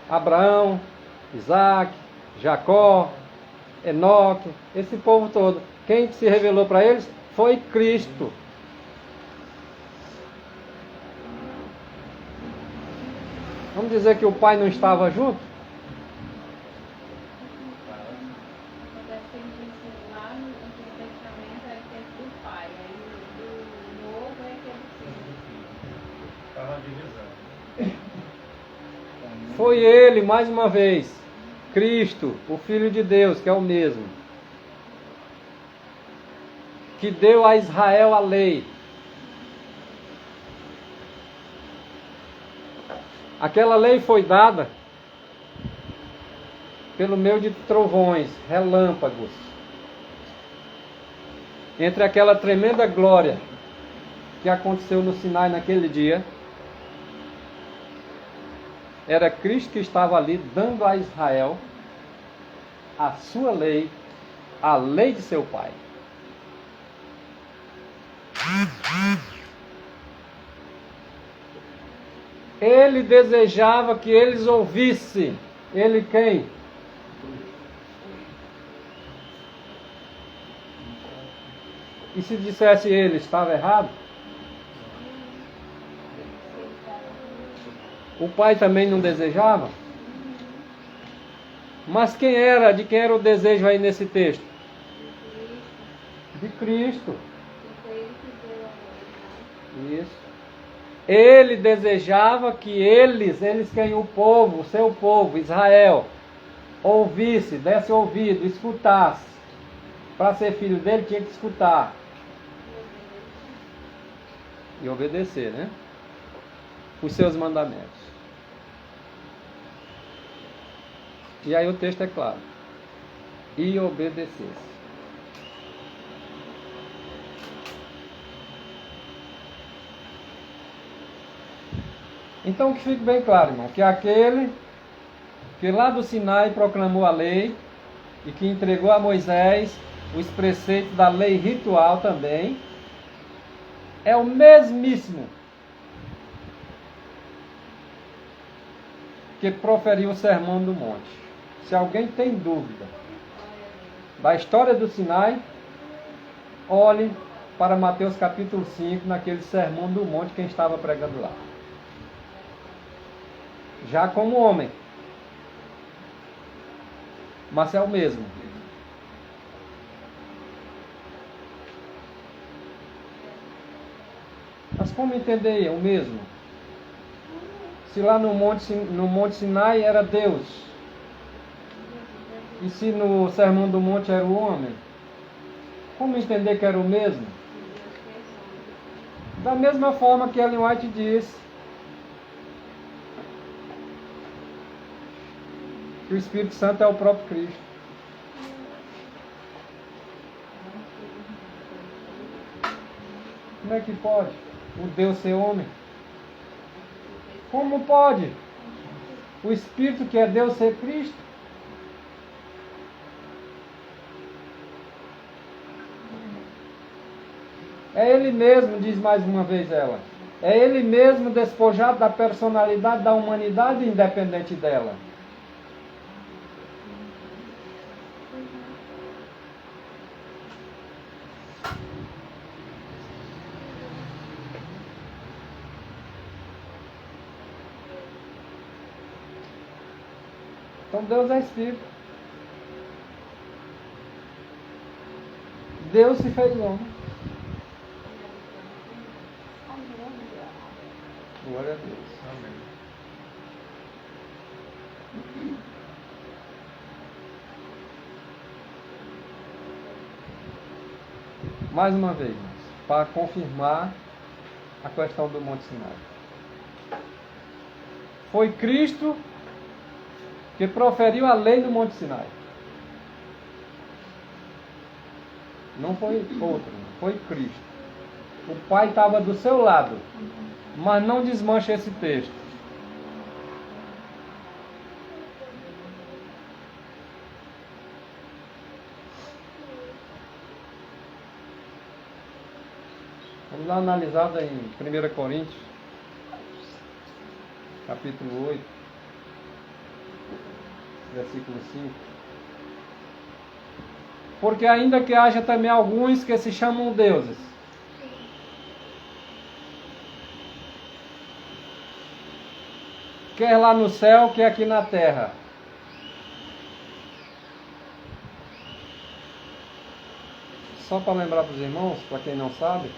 Abraão, Isaac, Jacó, Enoque, esse povo todo. Quem se revelou para eles foi Cristo. Vamos dizer que o Pai não estava junto? Foi ele, mais uma vez, Cristo, o Filho de Deus, que é o mesmo, que deu a Israel a lei. Aquela lei foi dada pelo meio de trovões, relâmpagos, entre aquela tremenda glória que aconteceu no Sinai naquele dia. Era Cristo que estava ali dando a Israel a sua lei, a lei de seu Pai. Ele desejava que eles ouvissem. Ele quem? E se dissesse ele, estava errado? O pai também não desejava? Mas de quem era o desejo aí nesse texto? De Cristo. Isso. Ele desejava que eles quem? O povo, o seu povo, Israel, ouvisse, desse ouvido, escutasse. Para ser filho dele tinha que escutar. E obedecer, né? Os seus mandamentos. E aí o texto é claro. E obedecesse. Então que fique bem claro, irmão, que aquele que lá do Sinai proclamou a lei e que entregou a Moisés os preceitos da lei ritual também, é o mesmíssimo que proferiu o Sermão do Monte. Se alguém tem dúvida da história do Sinai, olhe para Mateus capítulo 5, naquele Sermão do Monte, quem estava pregando lá. Já como homem. Mas é o mesmo. Mas como entender o mesmo? Se lá no Monte Sinai era Deus, e se no Sermão do Monte era o homem, como entender que era o mesmo? Da mesma forma que Ellen White diz que o Espírito Santo é o próprio Cristo. Como é que pode o Deus ser homem? Como pode o Espírito que é Deus ser Cristo? É Ele mesmo, diz mais uma vez ela. É Ele mesmo despojado da personalidade da humanidade independente dela. Então Deus é Espírito. Deus se fez homem. Glória a Deus. Amém. Mais uma vez, para confirmar a questão do Monte Sinai. Foi Cristo que proferiu a lei no Monte Sinai. Não foi outro, foi Cristo. O Pai estava do seu lado, mas não desmancha esse texto. Vamos dar uma analisada em 1 Coríntios, capítulo 8, versículo 5. Porque ainda que haja também alguns que se chamam deuses, quer lá no céu, quer aqui na terra. Só para lembrar para os irmãos, para quem não sabe,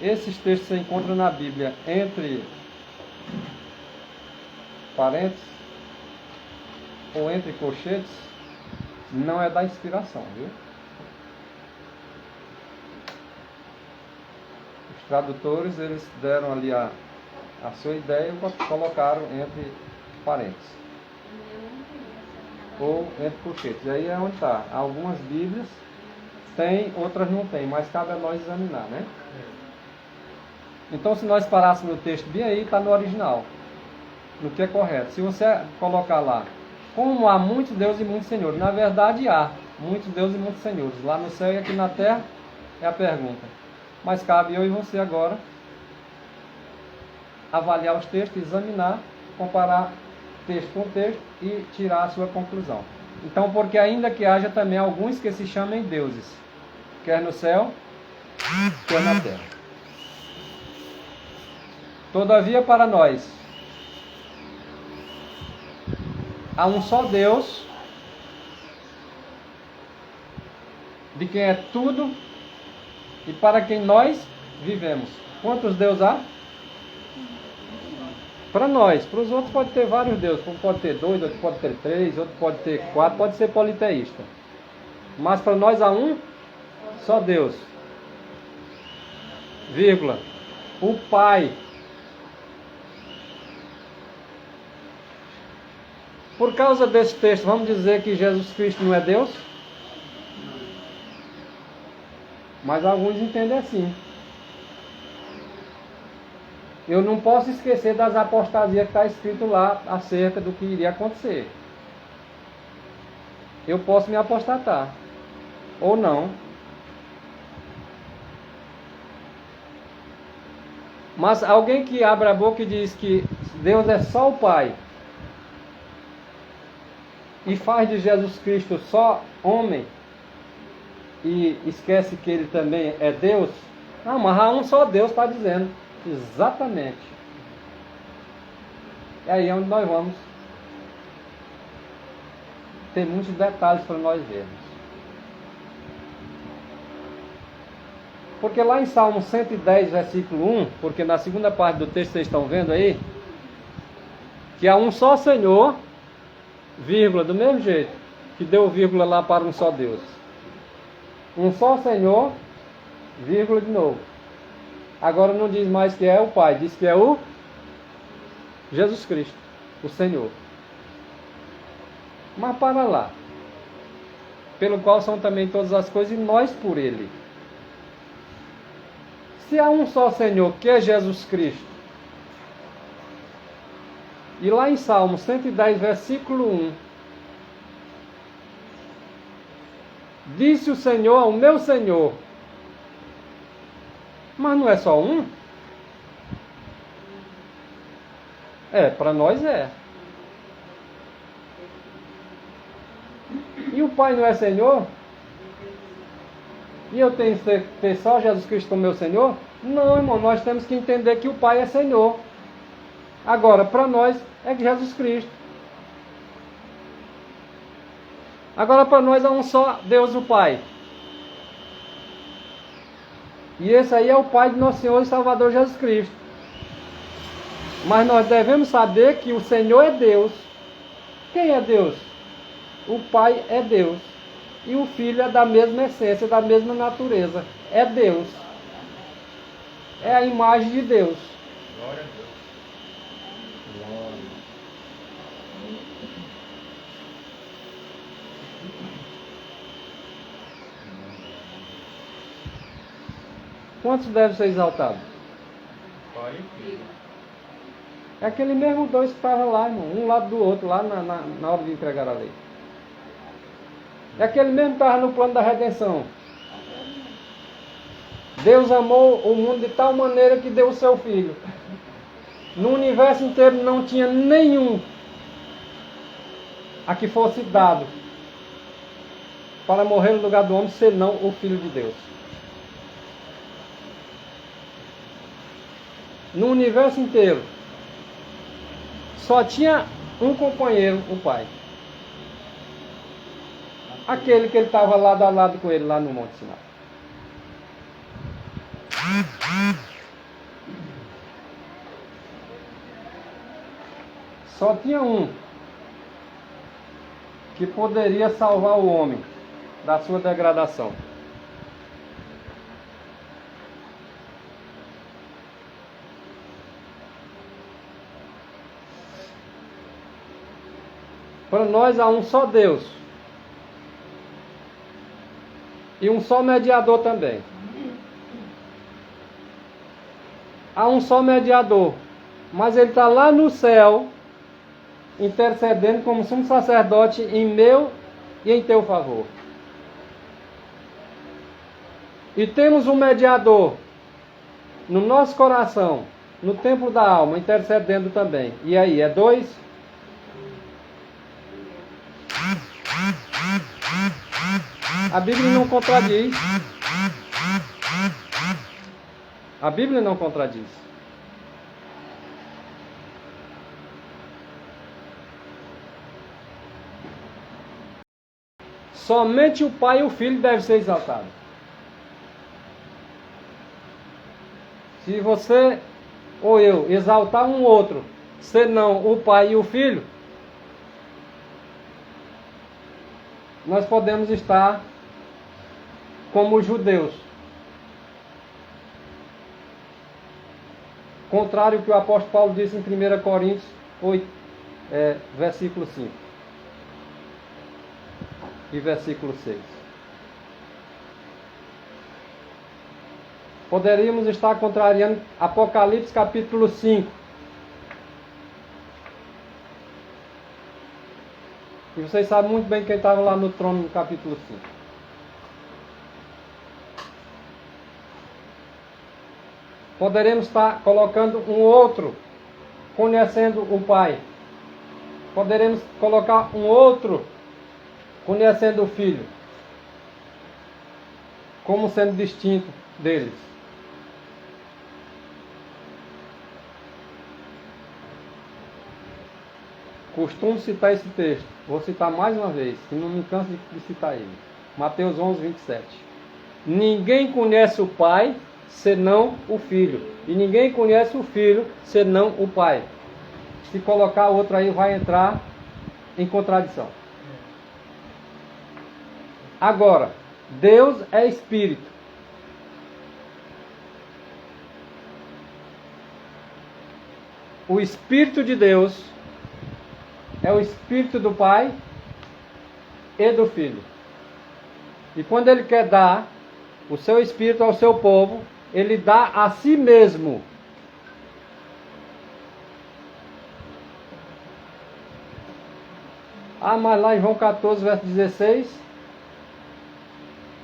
esses textos se encontram na Bíblia entre parênteses ou entre colchetes, não é da inspiração, viu? Os tradutores, eles deram ali a sua ideia e colocaram entre parênteses ou entre colchetes. E aí é onde está. Algumas Bíblias tem, outras não tem, mas cabe a nós examinar, né? Então, se nós parássemos o texto bem aí, está no original, no que é correto. Se você colocar lá, como há muitos deuses e muitos senhores, na verdade há muitos deuses e muitos senhores, lá no céu e aqui na terra, é a pergunta. Mas cabe eu e você agora avaliar os textos, examinar, comparar texto com texto e tirar a sua conclusão. Então, porque ainda que haja também alguns que se chamem deuses, quer no céu, que é na terra. Todavia, para nós, há um só Deus, de quem é tudo e para quem nós vivemos. Quantos deuses há? Para nós. Para os outros pode ter vários deuses. Um pode ter 2, outro pode ter 3, outro pode ter 4, pode ser politeísta. Mas para nós há um só Deus. Vírgula. O Pai. Por causa desse texto, vamos dizer que Jesus Cristo não é Deus? Mas alguns entendem assim. Eu não posso esquecer das apostasias que está escrito lá acerca do que iria acontecer. Eu posso me apostatar. Ou não. Mas alguém que abre a boca e diz que Deus é só o Pai e faz de Jesus Cristo só homem e esquece que ele também é Deus, não, mas há um só Deus, está dizendo. Exatamente. É aí onde nós vamos ter muitos detalhes para nós vermos. Porque lá em Salmo 110, versículo 1, porque na segunda parte do texto vocês estão vendo aí, que há um só Senhor, vírgula, do mesmo jeito que deu vírgula lá para um só Deus. Um só Senhor, vírgula de novo. Agora não diz mais que é o Pai, diz que é o Jesus Cristo, o Senhor. Mas para lá, pelo qual são também todas as coisas e nós por Ele. Se há um só Senhor, que é Jesus Cristo, e lá em Salmo 110, versículo 1, disse o Senhor ao meu Senhor, mas não é só um? É, para nós é. E o Pai não é Senhor? E eu tenho que ter só Jesus Cristo como meu Senhor? Não, irmão, nós temos que entender que o Pai é Senhor. Agora, para nós, é Jesus Cristo. Agora, para nós, é um só Deus, o Pai. E esse aí é o Pai de nosso Senhor e Salvador Jesus Cristo. Mas nós devemos saber que o Senhor é Deus. Quem é Deus? O Pai é Deus. E o Filho é da mesma essência, da mesma natureza. É Deus. É a imagem de Deus. Glória a Deus. Quantos devem ser exaltados? Pai e Filho. É aquele mesmo dois que estavam lá, irmão, um lado do outro, lá na hora de entregar a lei. É aquele mesmo que estava no plano da redenção. Deus amou o mundo de tal maneira que deu o seu Filho. No universo inteiro não tinha nenhum a que fosse dado para morrer no lugar do homem, senão o Filho de Deus. No universo inteiro só tinha um companheiro, o Pai. Aquele que ele estava lado a lado com ele lá no Monte Sinai. Só tinha um que poderia salvar o homem da sua degradação. Para nós há um só Deus. E um só mediador também. Há um só mediador. Mas ele está lá no céu, intercedendo como sumo sacerdote em meu e em teu favor. E temos um mediador no nosso coração, no templo da alma, intercedendo também. E aí, é dois? A Bíblia não contradiz. A Bíblia não contradiz. Somente o Pai e o Filho devem ser exaltados. Se você ou eu exaltar um outro, senão o Pai e o Filho, nós podemos estar como os judeus. Contrário ao que o apóstolo Paulo disse em 1 Coríntios 8, versículo 5 e versículo 6. Poderíamos estar contrariando Apocalipse capítulo 5. E vocês sabem muito bem quem estava lá no trono no capítulo 5. Poderemos estar colocando um outro conhecendo o Pai. Poderemos colocar um outro conhecendo o Filho, como sendo distinto deles. Costumo citar esse texto. Vou citar mais uma vez, que não me canso de citar ele. Mateus 11, 27. Ninguém conhece o Pai senão o Filho. E ninguém conhece o Filho senão o Pai. Se colocar outro aí, vai entrar em contradição. Agora, Deus é Espírito. O Espírito de Deus é o Espírito do Pai e do Filho. E quando Ele quer dar o seu Espírito ao seu povo, Ele dá a si mesmo. Mas lá em João 14, verso 16,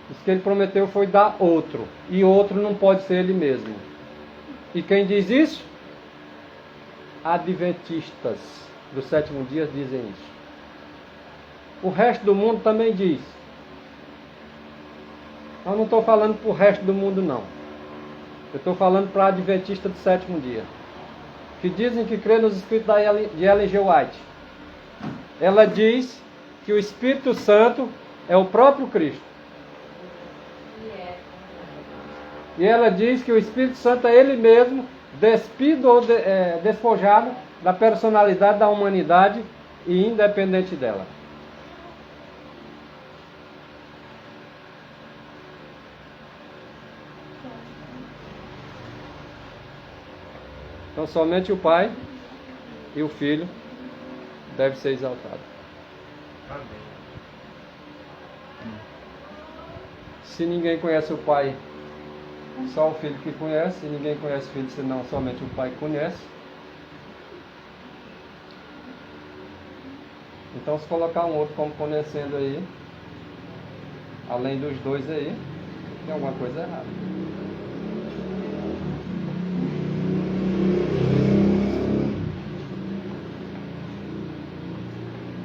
diz que Ele prometeu foi dar outro. E outro não pode ser Ele mesmo. E quem diz isso? Adventistas do sétimo dia dizem isso. O resto do mundo também diz. Eu não estou falando para o resto do mundo, não. Eu estou falando para a adventista do sétimo dia, que dizem que crê nos escritos de Ellen G. White. Ela diz que o Espírito Santo é o próprio Cristo. E ela diz que o Espírito Santo é Ele mesmo, despido ou despojado da personalidade da humanidade e independente dela. Então somente o Pai e o Filho devem ser exaltados. Amém. Se ninguém conhece o Pai, só o Filho que conhece. E ninguém conhece o Filho senão somente o Pai que conhece. Então se colocar um outro como conhecendo aí, além dos dois aí, tem alguma coisa errada.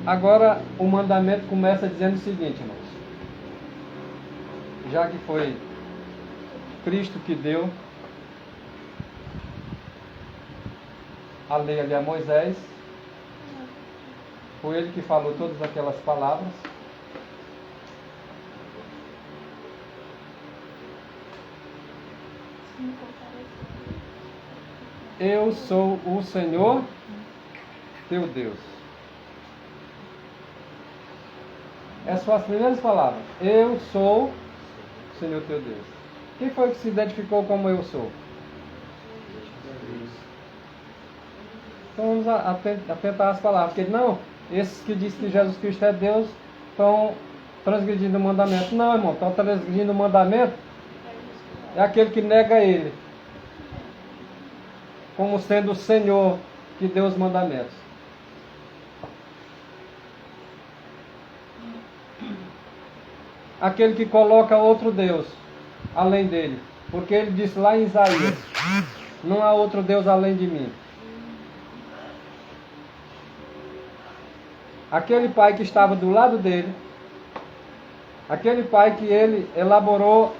Agora o mandamento começa dizendo o seguinte, irmãos. Já que foi Cristo que deu a lei ali a Moisés, foi ele que falou todas aquelas palavras. Eu sou o Senhor teu Deus. Essas são as primeiras palavras. Eu sou o Senhor teu Deus. Quem foi que se identificou como eu sou? Então vamos atentar as palavras. Porque não, esses que dizem que Jesus Cristo é Deus estão transgredindo o mandamento. Não, irmão, estão transgredindo o mandamento é aquele que nega Ele como sendo o Senhor que deu os mandamentos. Aquele que coloca outro Deus além dele. Porque ele disse lá em Isaías: não há outro Deus além de mim. Aquele pai que estava do lado dele, aquele pai que ele elaborou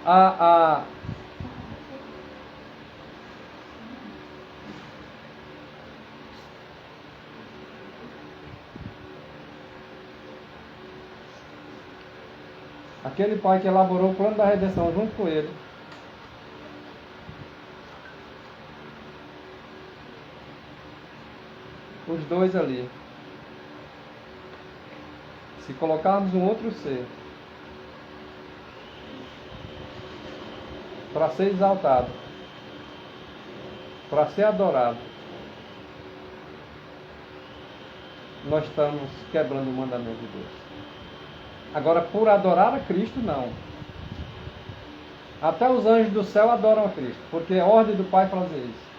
Aquele pai que elaborou o plano da redenção junto com ele. Os dois ali. Se colocarmos um outro ser para ser exaltado, para ser adorado, nós estamos quebrando o mandamento de Deus. Agora, por adorar a Cristo, não. Até os anjos do céu adoram a Cristo, porque é ordem do Pai fazer isso.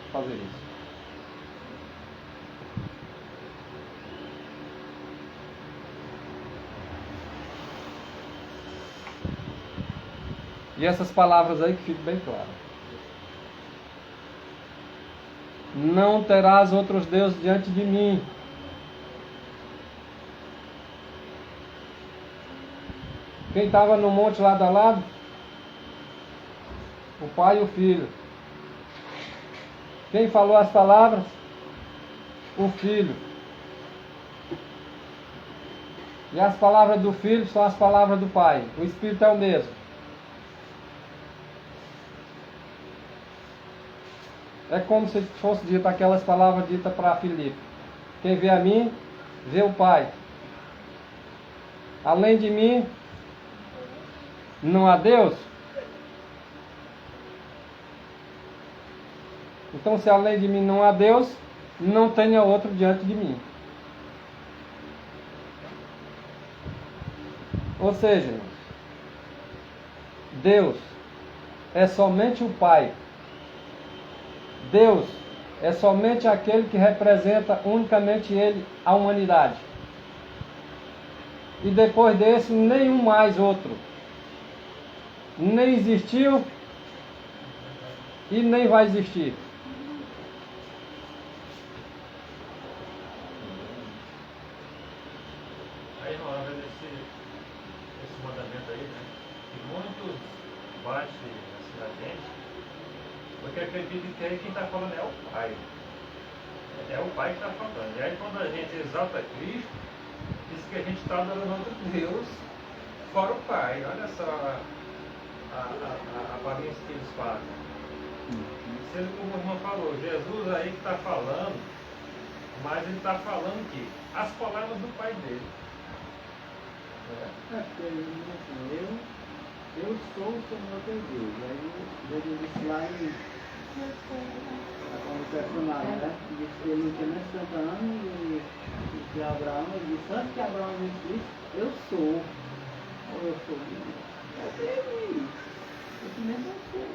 E essas palavras aí que fiquem bem claras. Não terás outros deuses diante de mim. Quem estava no monte lado a lado? O pai e o filho. Quem falou as palavras? O filho. E as palavras do filho são as palavras do pai. O espírito é o mesmo. É como se fosse dito aquelas palavras ditas para Filipe. Quem vê a mim, vê o Pai. Além de mim, não há Deus? Então, se além de mim não há Deus, não tenha outro diante de mim. Ou seja, Deus é somente o Pai. Deus é somente aquele que representa unicamente Ele, a humanidade. E depois desse, nenhum mais outro. Nem existiu e nem vai existir. Aí na hora esse mandamento aí, né? Que muitos batem assim na gente, porque acreditam que quem está falando é o Pai. É o Pai que está falando. E aí quando a gente exalta Cristo, diz que a gente está adorando outro Deus fora o Pai. Olha só a bagunça que eles fazem. Sendo como o irmão falou, Jesus aí que está falando, mas ele está falando que as palavras do Pai dele. Eu sou o Senhor teu Deus. Aí Jesus disse lá em como personagem, né? Ele não tinha nem 60 anos e que Abraão, ele disse, antes que Abraão disse, eu sou. Ou eu sou. É Deus. Esse mesmo eu sou.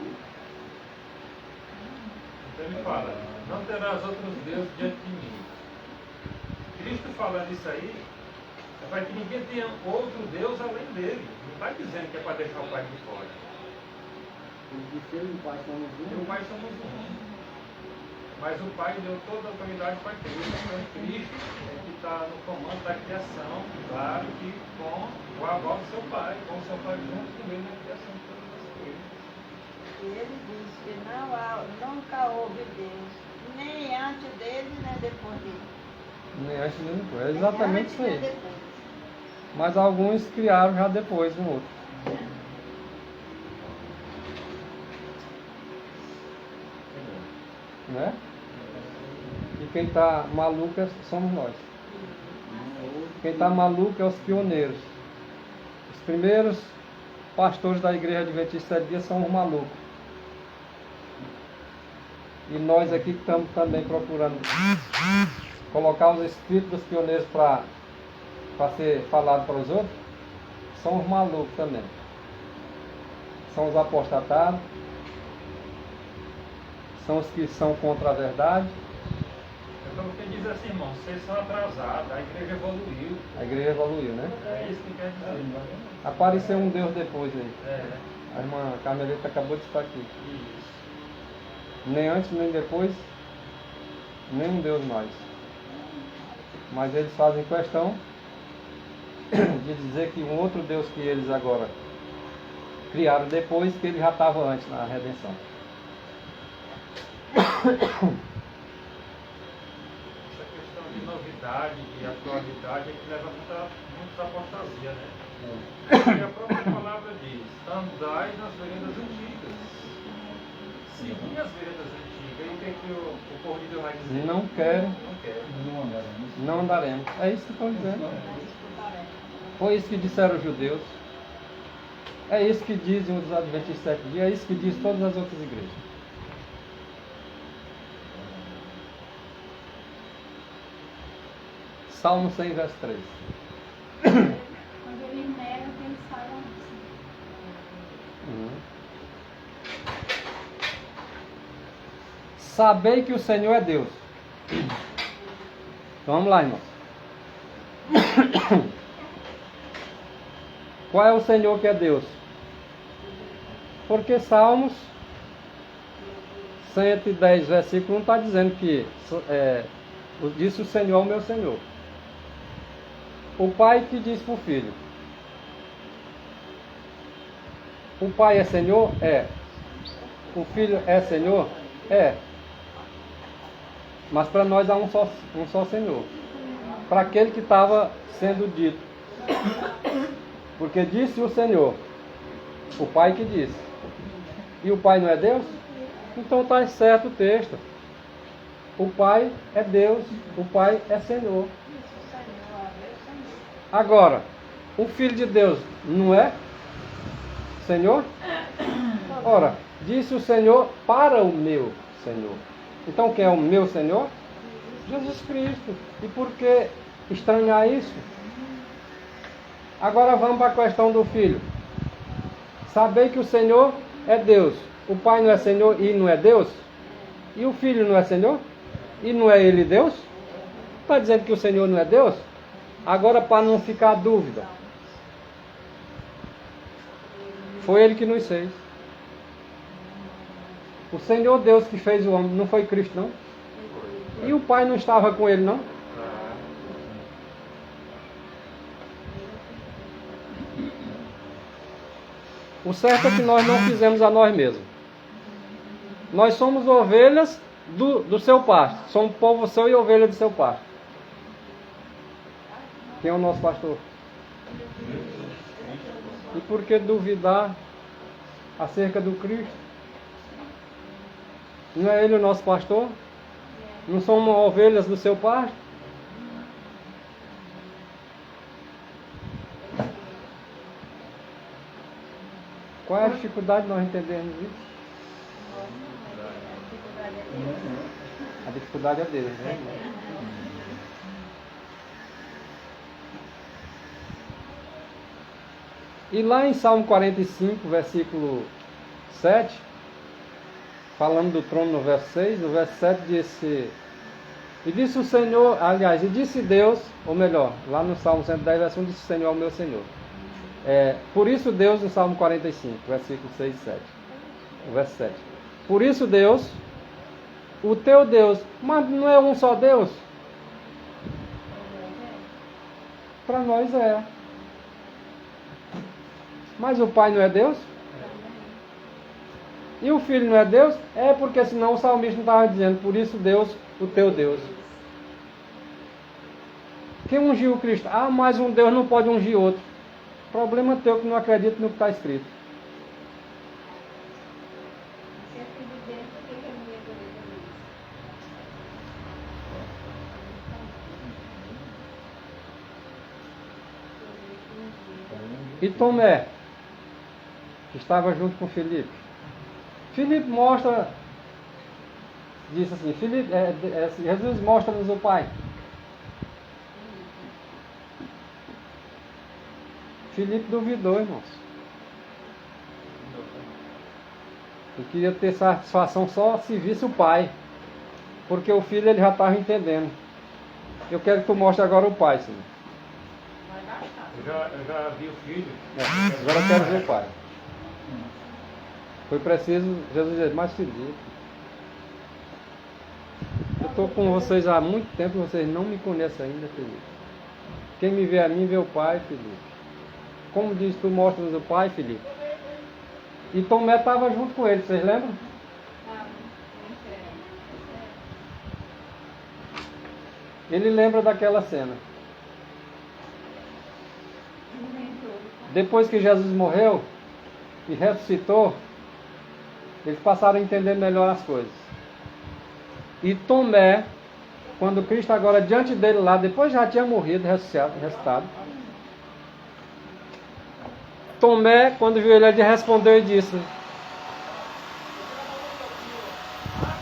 Então ele fala, não terás outros deuses diante de mim. Cristo falando isso aí, é para que ninguém tenha outro Deus além dele. Não está dizendo que é para deixar o Pai de fora. Ele disse, eu e o Pai somos E o um. Pai somos um. Mas o Pai deu toda a autoridade para Cristo. Então Cristo é que está no comando da criação, claro que com o aval do seu Pai, com o seu Pai junto com ele na criação de todas as coisas. E ele diz que nunca houve Deus, nem antes dele, nem depois dele. Nem antes nem depois. É exatamente isso Nem aí. depois. Mas alguns criaram já depois um outro. Né? E quem está maluco somos nós. Quem está maluco é os pioneiros. Os primeiros pastores da Igreja Adventista de Dia são os malucos. E nós aqui que estamos também procurando colocar os espíritos dos pioneiros para ser falado para os outros, são os malucos também. São os apostatados, são os que são contra a verdade. Então quem diz assim, irmão, vocês são atrasados, a igreja evoluiu. A igreja evoluiu, né? É isso que quer dizer. Apareceu um Deus depois aí. É, A irmã Carmelita acabou de estar aqui. isso. Nem antes, nem depois, nenhum Deus mais. Mas eles fazem questão de dizer que um outro Deus que eles agora criaram depois, que ele já estava antes na redenção. Essa questão de novidade e atualidade é que leva muita apostasia, né? Porque a própria palavra diz, andai nas veredas antigas. Seguir as veredas antigas. E o que, é que o povo de Deus vai dizer? Não quero, Não quero. não andaremos. É isso que estão dizendo. Foi isso que disseram os judeus. É isso que dizem os Adventistas 7 dias. É isso que diz todas as outras igrejas. Salmo 100, verso 3. Quando eles negam, eles falam assim. Sabei que o Senhor é Deus. Então, vamos lá, irmãos. Qual é o Senhor que é Deus? Porque Salmos 110, versículo 1 está dizendo que disse o Senhor ao meu Senhor. O pai que diz para o filho. O pai é Senhor? É. O filho é Senhor? É. Mas para nós há um só Senhor. Para aquele que estava sendo dito. Porque disse o Senhor. O pai que disse. E o pai não é Deus? Então está certo o texto. O pai é Deus. O pai é Senhor. Agora, o Filho de Deus não é Senhor? Ora, disse o Senhor para o meu Senhor. Então quem é o meu Senhor? Jesus Cristo. E por que estranhar isso? Agora vamos para a questão do Filho. Saber que o Senhor é Deus. O Pai não é Senhor e não é Deus? E o Filho não é Senhor? E não é Ele Deus? Está dizendo que o Senhor não é Deus? Agora, para não ficar dúvida, foi Ele que nos fez. O Senhor Deus que fez o homem, não foi Cristo, não? E o Pai não estava com Ele, não? O certo é que nós não fizemos a nós mesmos. Nós somos ovelhas do seu pasto. Somos povo seu e ovelha do seu pasto. Quem é o nosso pastor? E por que duvidar acerca do Cristo? Não é Ele o nosso pastor? Não somos ovelhas do seu pasto? Qual é a dificuldade de nós entendermos isso? A dificuldade é Deus, né? E lá em Salmo 45, versículo 7, falando do trono no verso 6, no verso 7 disse: e disse o Senhor, aliás, e disse Deus, ou melhor, lá no Salmo 110, verso 1, disse o Senhor ao meu Senhor. Por isso Deus, no Salmo 45, versículo 6 e 7, o verso 7. Por isso Deus, o teu Deus, mas não é um só Deus? Para nós é. Mas o Pai não é Deus? E o Filho não é Deus? É, porque senão o salmista não estava dizendo, por isso Deus, o teu Deus. Quem ungiu o Cristo? Ah, mas um Deus não pode ungir outro. Problema teu que não acredita no que está escrito. Se é filho de Deus, por que não ia poder fazer isso? E Tomé, que estava junto com Filipe. Filipe mostra, disse assim, Jesus mostra-nos o Pai. Filipe duvidou, irmãos. Ele queria ter satisfação só se visse o Pai. Porque o Filho ele já estava entendendo. Eu quero que tu mostre agora o Pai, Senhor. Eu já vi o Filho. Agora eu quero ver o Pai. Foi preciso Jesus dizer, mas Filipe, eu estou com vocês há muito tempo, vocês não me conhecem ainda, Filipe. Quem me vê a mim, vê o Pai, Filipe. Como diz, tu mostras o Pai, Filipe. E Tomé estava junto com ele, vocês lembram? ele lembra daquela cena. Depois que Jesus morreu e ressuscitou, eles passaram a entender melhor as coisas. E Tomé, quando Cristo agora diante dele lá, depois já tinha morrido, ressuscitado. Tomé, quando viu ele respondeu e disse: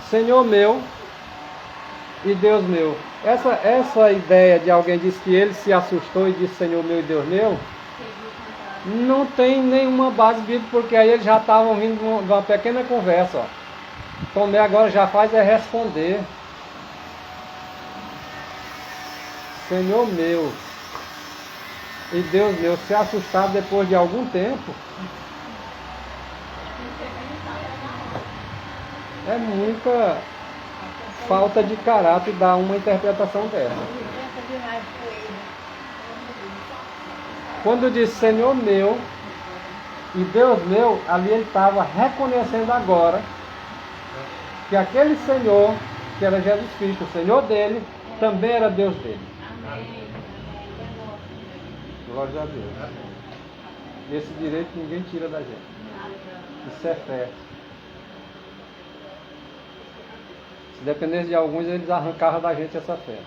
Senhor meu e Deus meu. Essa ideia de alguém disse que ele se assustou e disse Senhor meu e Deus meu, não tem nenhuma base bíblica, porque aí eles já estavam vindo de uma pequena conversa. Ó. Tomé agora já faz é responder. Senhor meu e Deus meu, se assustar depois de algum tempo, é muita falta de caráter dar uma interpretação dessa. Quando diz Senhor meu e Deus meu, ali ele estava reconhecendo agora que aquele Senhor, que era Jesus Cristo, o Senhor dele, também era Deus dele. Glória a Deus. Esse direito ninguém tira da gente. Isso é fé. Se dependesse de alguns, eles arrancavam da gente essa fé.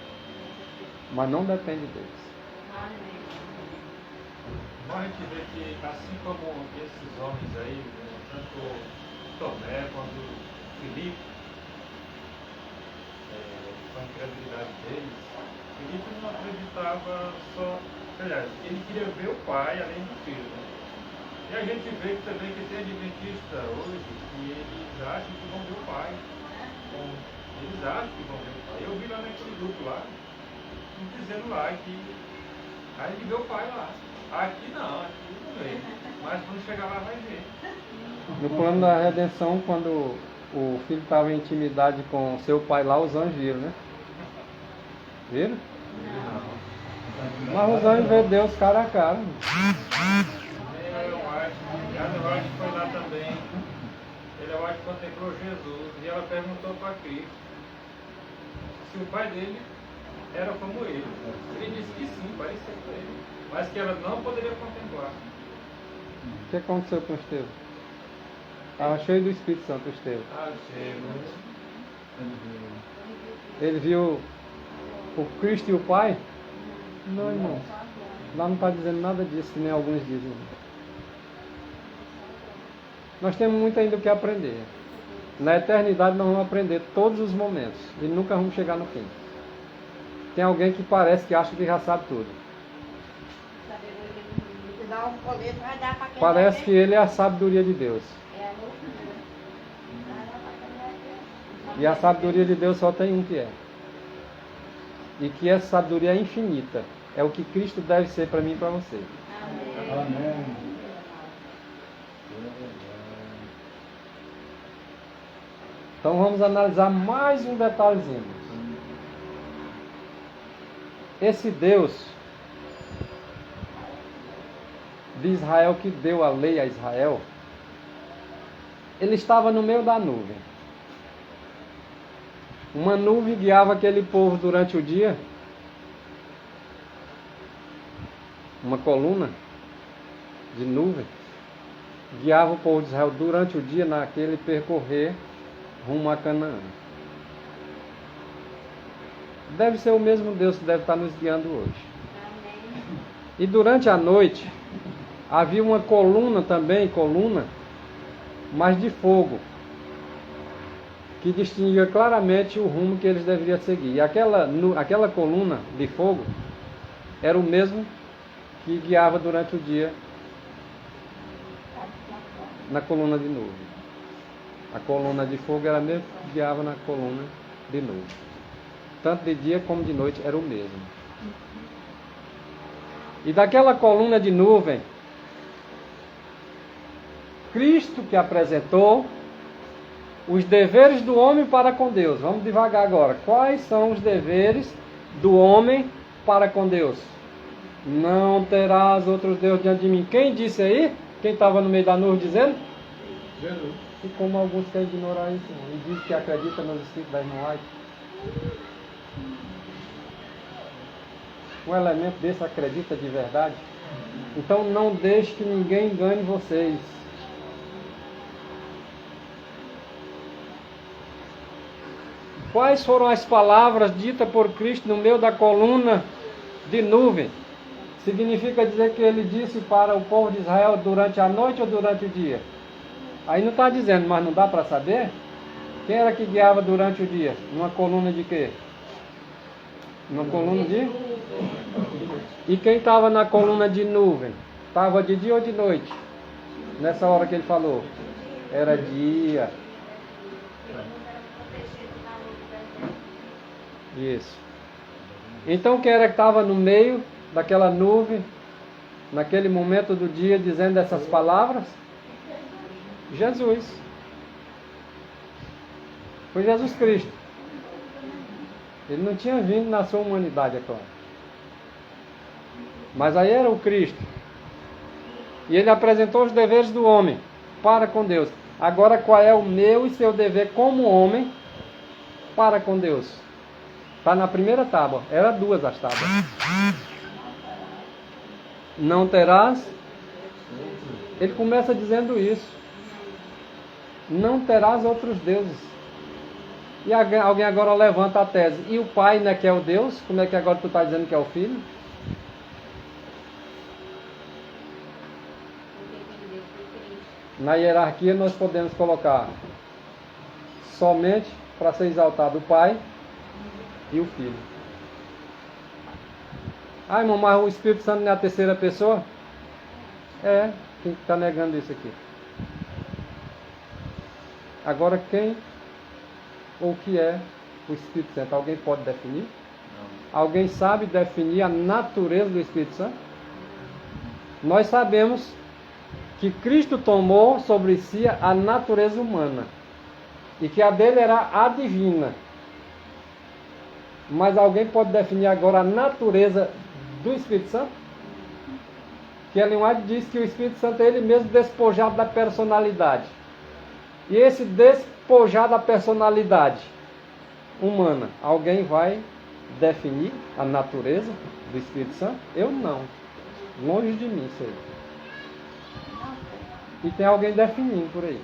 Mas não depende deles. Nós a gente vê que, assim como esses homens aí, tanto Tomé quanto Filipe, com a incredulidade deles, Filipe não acreditava só. Aliás, ele queria ver o pai além do filho. Né? E a gente vê que também que tem adventista hoje que eles acham que vão ver o pai. Eles acham que vão ver o pai. Eu vi lá naquele grupo lá, dizendo lá que aí ele vê o pai lá. Aqui não vê. Mas quando chegar lá vai ver. No plano da redenção, quando o filho estava em intimidade com seu pai lá, os anjos viram, né? Viram? Não. Mas os anjos vê Deus cara a cara. Eu acho que foi lá também. Eu acho que contemplou Jesus e ela perguntou para Cristo se o pai dele era como ele. Ele disse que sim, parecia com ele, mas que ela não poderia contemplar. O que aconteceu com o Estevão? Estava cheio do Espírito Santo, o Estevão. Ele viu o Cristo e o Pai? Não, irmão. Lá não está dizendo nada disso, que nem alguns dizem. Nós temos muito ainda o que aprender. Na eternidade nós vamos aprender todos os momentos e nunca vamos chegar no fim. Tem alguém que parece que acha que já sabe tudo. Parece que ele é a sabedoria de Deus. E a sabedoria de Deus só tem um que é. E que essa sabedoria é infinita. É o que Cristo deve ser para mim e para você. Amém. Então vamos analisar mais um detalhezinho. Esse Deus de Israel que deu a lei a Israel, ele estava no meio da nuvem. Uma nuvem guiava aquele povo durante o dia. Uma coluna de nuvem guiava o povo de Israel durante o dia naquele percorrer rumo a Canaã. Deve ser o mesmo Deus que deve estar nos guiando hoje. E durante a noite havia uma coluna também, mas de fogo, que distinguia claramente o rumo que eles deveriam seguir. E aquela coluna de fogo era o mesmo que guiava durante o dia na coluna de nuvem. A coluna de fogo era a mesma que guiava na coluna de nuvem. Tanto de dia como de noite era o mesmo. E daquela coluna de nuvem, Cristo que apresentou os deveres do homem para com Deus. Vamos devagar agora. Quais são os deveres do homem para com Deus? Não terás outros deuses diante de mim. Quem disse aí? Quem estava no meio da nuvem dizendo? Jesus. E como alguns querem ignorar isso, e dizem que acredita nos escritos da irmã White. um elemento desse acredita de verdade? Então não deixe que ninguém engane vocês. Quais foram as palavras ditas por Cristo no meio da coluna de nuvem? Significa dizer que ele disse para o povo de Israel durante a noite ou durante o dia? Aí não está dizendo, mas não dá para saber? Quem era que guiava durante o dia? Numa coluna de quê? Numa coluna de... E quem estava na coluna de nuvem? Estava de dia ou de noite? Nessa hora que ele falou. Era dia. Isso. Então quem era que estava no meio daquela nuvem, naquele momento do dia, dizendo essas palavras? Jesus. Foi Jesus Cristo. Ele não tinha vindo na sua humanidade, é claro. Mas aí era o Cristo. E ele apresentou os deveres do homem para com Deus. Agora qual é o meu e seu dever como homem para com Deus? Está na primeira tábua. Era duas as tábuas. Não terás. Ele começa dizendo isso. Não terás outros deuses. E alguém agora levanta a tese. E o Pai, né, que é o Deus? Como é que agora tu está dizendo que é o Filho? Na hierarquia nós podemos colocar somente para ser exaltado o Pai e o Filho. Ah, irmão, mas o Espírito Santo não é a terceira pessoa? É, quem está negando isso aqui? Agora quem ou o que é o Espírito Santo? Alguém pode definir? Não. Alguém sabe definir a natureza do Espírito Santo? Nós sabemos que Cristo tomou sobre si a natureza humana e que a dele era a divina. Mas alguém pode definir agora a natureza do Espírito Santo? Que Ellen White diz que o Espírito Santo é ele mesmo despojado da personalidade. E esse despojar da personalidade humana, alguém vai definir a natureza do Espírito Santo? Eu não. Longe de mim isso aí. E tem alguém definindo por aí.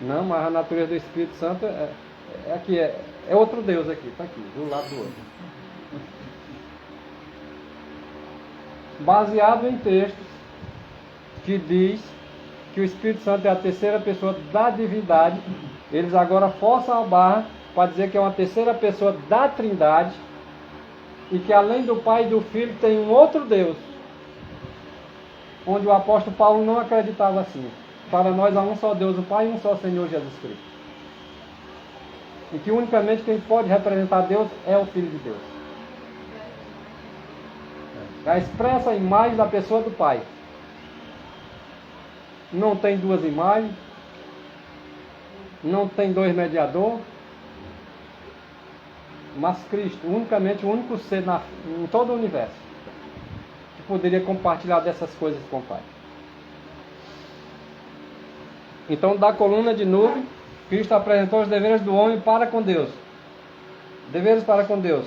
Não, mas a natureza do Espírito Santo é outro Deus aqui, está aqui, do lado do outro. Baseado em textos que diz que o Espírito Santo é a terceira pessoa da divindade, eles agora forçam a barra para dizer que é uma terceira pessoa da Trindade e que além do Pai e do Filho tem um outro Deus, onde o apóstolo Paulo não acreditava assim. Para nós há um só Deus, o Pai, e um só Senhor Jesus Cristo. E que unicamente quem pode representar Deus é o Filho de Deus. É a expressa imagem da pessoa do Pai. Não tem duas imagens, não tem dois mediadores, mas Cristo, unicamente o único ser em todo o universo que poderia compartilhar dessas coisas com o Pai. Então, da coluna de nuvem, Cristo apresentou os deveres do homem para com Deus. Deveres para com Deus.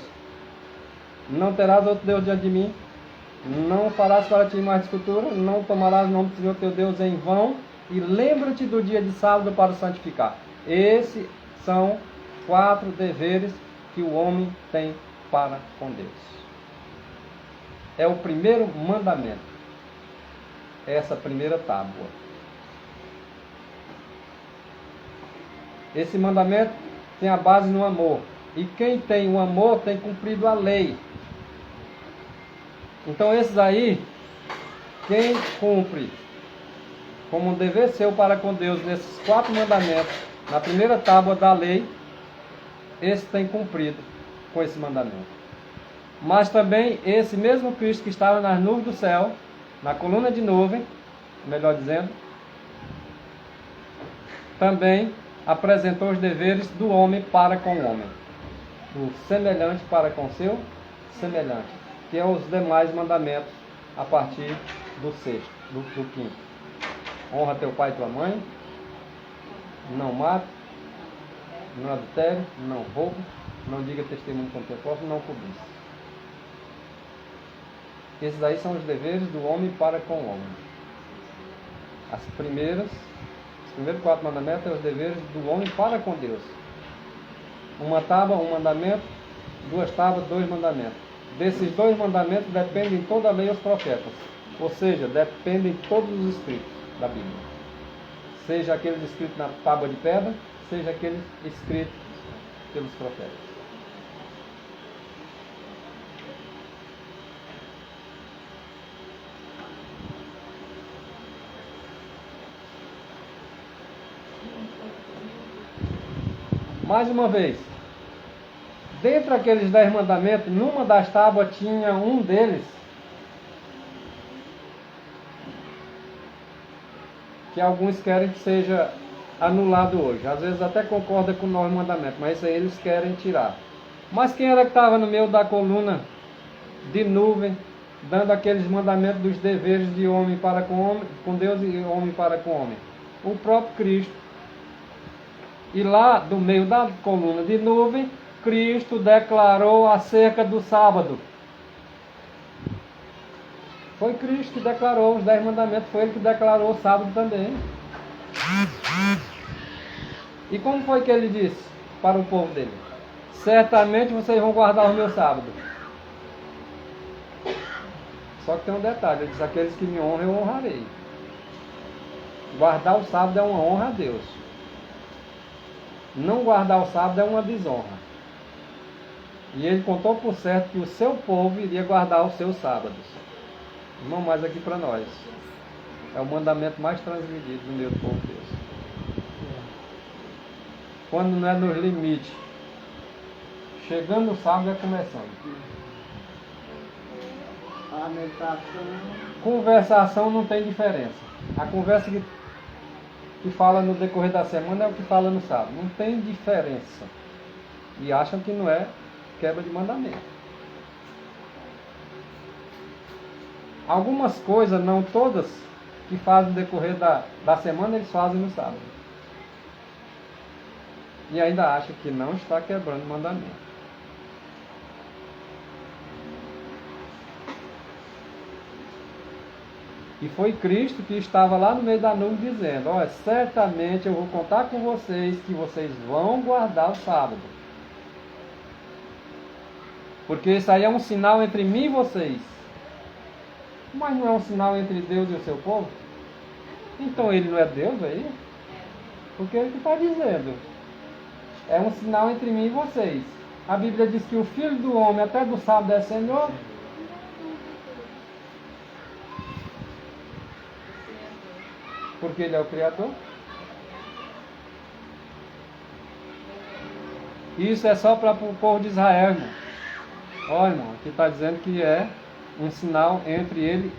Não terás outro Deus diante de mim. Não farás para ti mais de escultura. Não tomarás o nome do Senhor teu Deus em vão. E lembra-te do dia de sábado para o santificar. Esses são 4 deveres que o homem tem para com Deus. É o primeiro mandamento. Essa primeira tábua. Esse mandamento tem a base no amor. E quem tem o amor tem cumprido a lei. Então esses aí, quem cumpre como um dever seu para com Deus nesses 4 mandamentos, na primeira tábua da lei, esse tem cumprido com esse mandamento. Mas também esse mesmo Cristo que estava nas nuvens do céu, na coluna de nuvem, melhor dizendo, também apresentou os deveres do homem para com o homem. O semelhante para com seu semelhante. Que é os demais mandamentos a partir do 6º, do 5º. Honra teu pai e tua mãe. Não mate. Não adultere. Não roube. Não diga testemunho contra o teu próximo. Não cobice. Esses aí são os deveres do homem para com o homem. Os primeiros 4 mandamentos são os deveres do homem para com Deus. Uma tábua, um mandamento, 2 tábuas, 2 mandamentos. Desses 2 mandamentos dependem toda a lei e os profetas. Ou seja, dependem todos os escritos da Bíblia. Seja aqueles escritos na tábua de pedra, seja aqueles escritos pelos profetas. Mais uma vez, dentre aqueles 10 mandamentos, numa das tábuas tinha um deles que alguns querem que seja anulado hoje. Às vezes até concorda com o 9 mandamentos, mas isso aí eles querem tirar. Mas quem era que estava no meio da coluna de nuvem, dando aqueles mandamentos dos deveres de homem para com Deus e homem para com homem? O próprio Cristo. E lá, do meio da coluna de nuvem, Cristo declarou acerca do sábado. Foi Cristo que declarou os 10 mandamentos, foi Ele que declarou o sábado também. E como foi que Ele disse para o povo dele? Certamente vocês vão guardar o meu sábado. Só que tem um detalhe, Ele disse, aqueles que me honram eu honrarei. Guardar o sábado é uma honra a Deus. Não guardar o sábado é uma desonra. E Ele contou por certo que o seu povo iria guardar os seus sábados. Não mais aqui para nós. É o mandamento mais transgredido do meu povo de Deus. Quando não é nos limites. Chegando no sábado é começando. A meditação. Conversação não tem diferença. A conversa que fala no decorrer da semana é o que fala no sábado. Não tem diferença. E acham que não é quebra de mandamento. Algumas coisas, não todas, que fazem no decorrer da semana, eles fazem no sábado. E ainda acham que não está quebrando mandamento. E foi Cristo que estava lá no meio da nuvem dizendo, olha, certamente eu vou contar com vocês que vocês vão guardar o sábado. Porque isso aí é um sinal entre mim e vocês. Mas não é um sinal entre Deus e o seu povo? Então ele não é Deus aí? Porque ele que está dizendo. É um sinal entre mim e vocês. A Bíblia diz que o Filho do Homem até do sábado é Senhor. Porque Ele é o Criador. Isso é só para o povo de Israel, irmão. Olha, irmão, aqui está dizendo que é um sinal entre Ele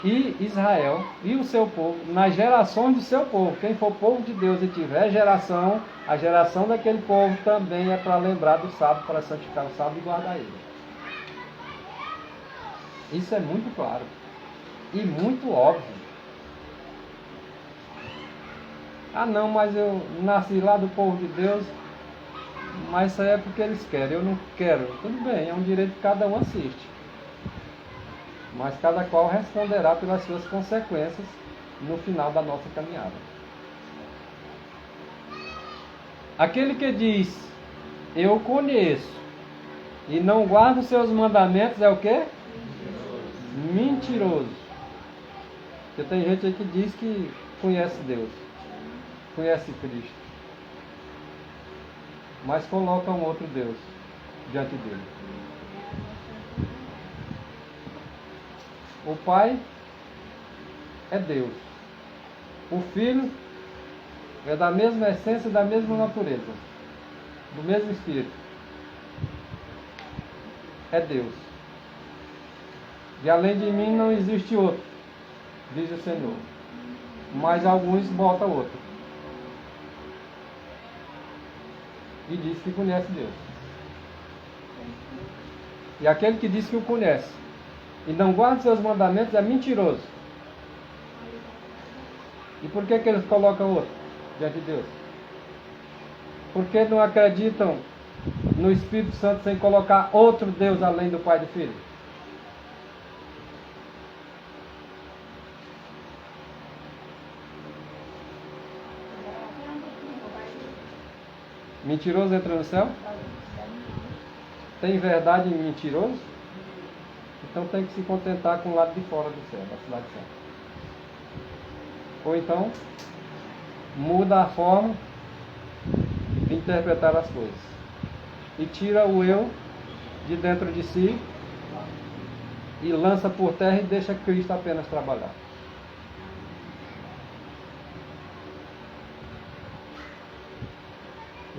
e Israel e o seu povo, nas gerações do seu povo. Quem for povo de Deus e tiver geração, a geração daquele povo também é para lembrar do sábado, para santificar o sábado e guardar ele. Isso é muito claro e muito óbvio. Ah não, mas eu nasci lá do povo de Deus, mas isso aí é porque eles querem, eu não quero. Tudo bem, é um direito que cada um assiste. Mas cada qual responderá pelas suas consequências no final da nossa caminhada. Aquele que diz, eu conheço, e não guarda os seus mandamentos, é o quê? Mentiroso. Porque tem gente aí que diz que conhece Deus, conhece Cristo, mas coloca um outro Deus diante dele. O Pai é Deus. O Filho é da mesma essência e da mesma natureza, do mesmo Espírito. É Deus. E além de mim não existe outro, diz o Senhor. Mas alguns botam outro. E diz que conhece Deus. E aquele que diz que o conhece e não guarda seus mandamentos é mentiroso. E por que eles colocam outro diante de Deus? Porque não acreditam no Espírito Santo sem colocar outro Deus além do Pai e do Filho? Mentiroso entra no céu? Tem verdade em mentiroso? Então tem que se contentar com o lado de fora do céu, da cidade santa. Ou então, muda a forma de interpretar as coisas. E tira o eu de dentro de si e lança por terra e deixa Cristo apenas trabalhar.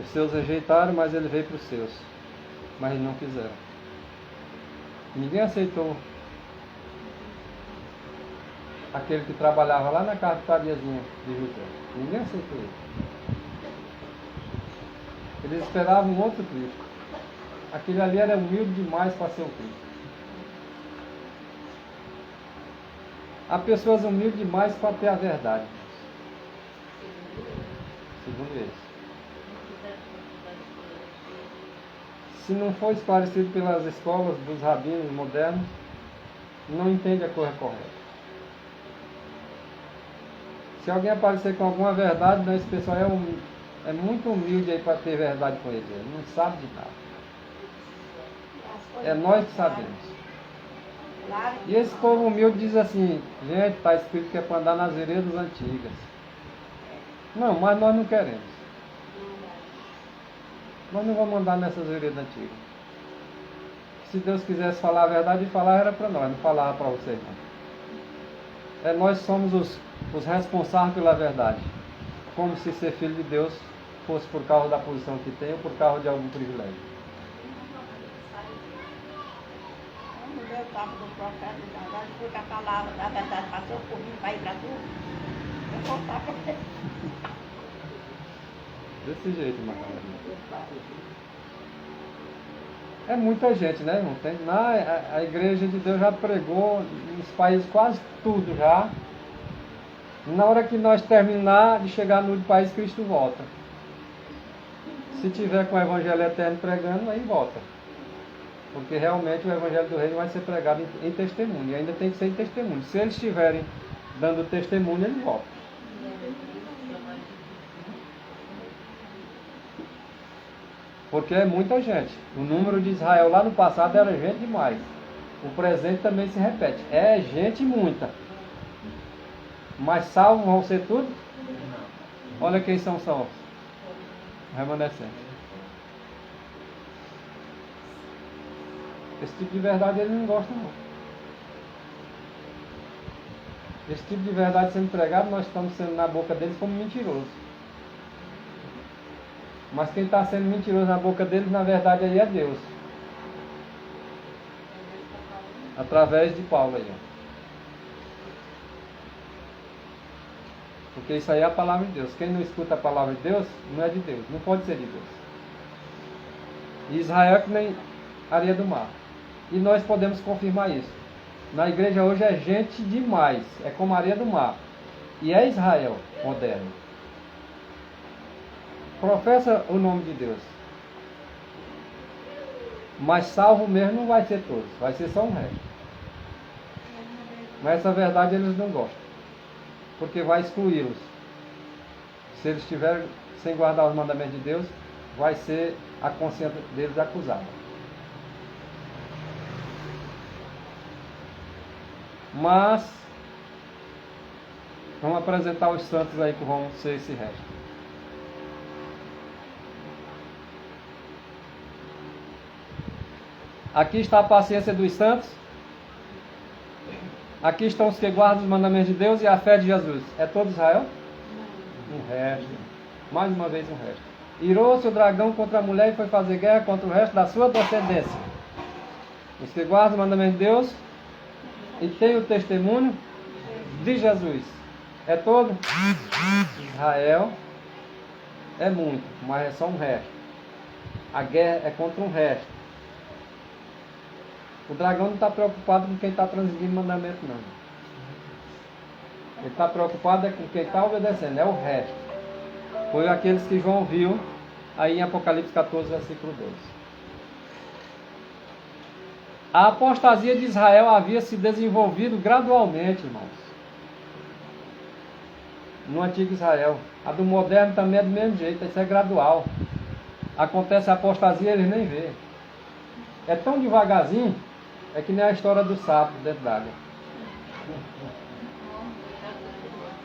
Os seus rejeitaram, mas ele veio para os seus. Mas não quiseram. Ninguém aceitou aquele que trabalhava lá na carpintariazinha de José. Ninguém aceitou ele. Eles esperavam um outro Cristo. Aquele ali era humilde demais para ser o Cristo. Há pessoas humildes demais para ter a verdade. Segundo eles. Se não for esclarecido pelas escolas dos rabinos modernos, não entende a coisa correta. Se alguém aparecer com alguma verdade, não, esse pessoal é muito humilde aí para ter verdade com ele. Ele não sabe de nada. É nós que sabemos. E esse povo humilde diz assim: gente, está escrito que é para andar nas veredas antigas. Não, mas nós não queremos. Nós não vamos andar nessas veredas antigas. Se Deus quisesse falar a verdade, falar era para nós, não falava para vocês não. Nós somos os responsáveis pela verdade. Como se ser filho de Deus fosse por causa da posição que tem ou por causa de algum privilégio. No meu tempo do profeta, porque a palavra da verdade passou por mim, vai para tudo. Eu vou voltar para ele. Desse jeito, Macarena. É muita gente, né, irmão? A igreja de Deus já pregou nos países quase tudo já. Na hora que nós terminar de chegar no país, Cristo volta. Se tiver com o Evangelho eterno pregando, aí volta. Porque realmente o Evangelho do Reino vai ser pregado em testemunho. E ainda tem que ser em testemunho. Se eles estiverem dando testemunho, ele volta. Porque é muita gente. O número de Israel lá no passado era gente demais. O presente também se repete. É gente muita. Mas salvos vão ser tudo? Olha quem são salvos. Remanescentes. Esse tipo de verdade eles não gostam não. Esse tipo de verdade sendo pregado, nós estamos sendo na boca deles como mentirosos. Mas quem está sendo mentiroso na boca deles, na verdade, aí é Deus. Através de Paulo aí. Porque isso aí é a palavra de Deus. Quem não escuta a palavra de Deus, não é de Deus. Não pode ser de Deus. E Israel é que nem areia do mar. E nós podemos confirmar isso. Na igreja hoje é gente demais. É como a areia do mar. E é Israel moderno. Professa o nome de Deus. Mas salvo mesmo não vai ser todos. Vai ser só um resto. Mas essa verdade eles não gostam. Porque vai excluí-los. Se eles estiverem sem guardar os mandamentos de Deus, vai ser a consciência deles acusada. Mas vamos apresentar os santos aí que vão ser esse resto. Aqui está a paciência dos santos. Aqui estão os que guardam os mandamentos de Deus e a fé de Jesus. É todo Israel? Um resto. Mais uma vez um resto. Irou-se o dragão contra a mulher e foi fazer guerra contra o resto da sua descendência. Os que guardam os mandamentos de Deus e têm o testemunho de Jesus. É todo? Israel é muito, mas é só um resto. A guerra é contra um resto. O dragão não está preocupado com quem está transgredindo o mandamento, não. Ele está preocupado com quem está obedecendo, é o resto. Foi aqueles que João viu aí em Apocalipse 14, versículo 12. A apostasia de Israel havia se desenvolvido gradualmente, irmãos. No antigo Israel. A do moderno também é do mesmo jeito, isso é gradual. acontece a apostasia, eles nem vê. É tão devagarzinho, é que nem a história do sapo dentro d'água.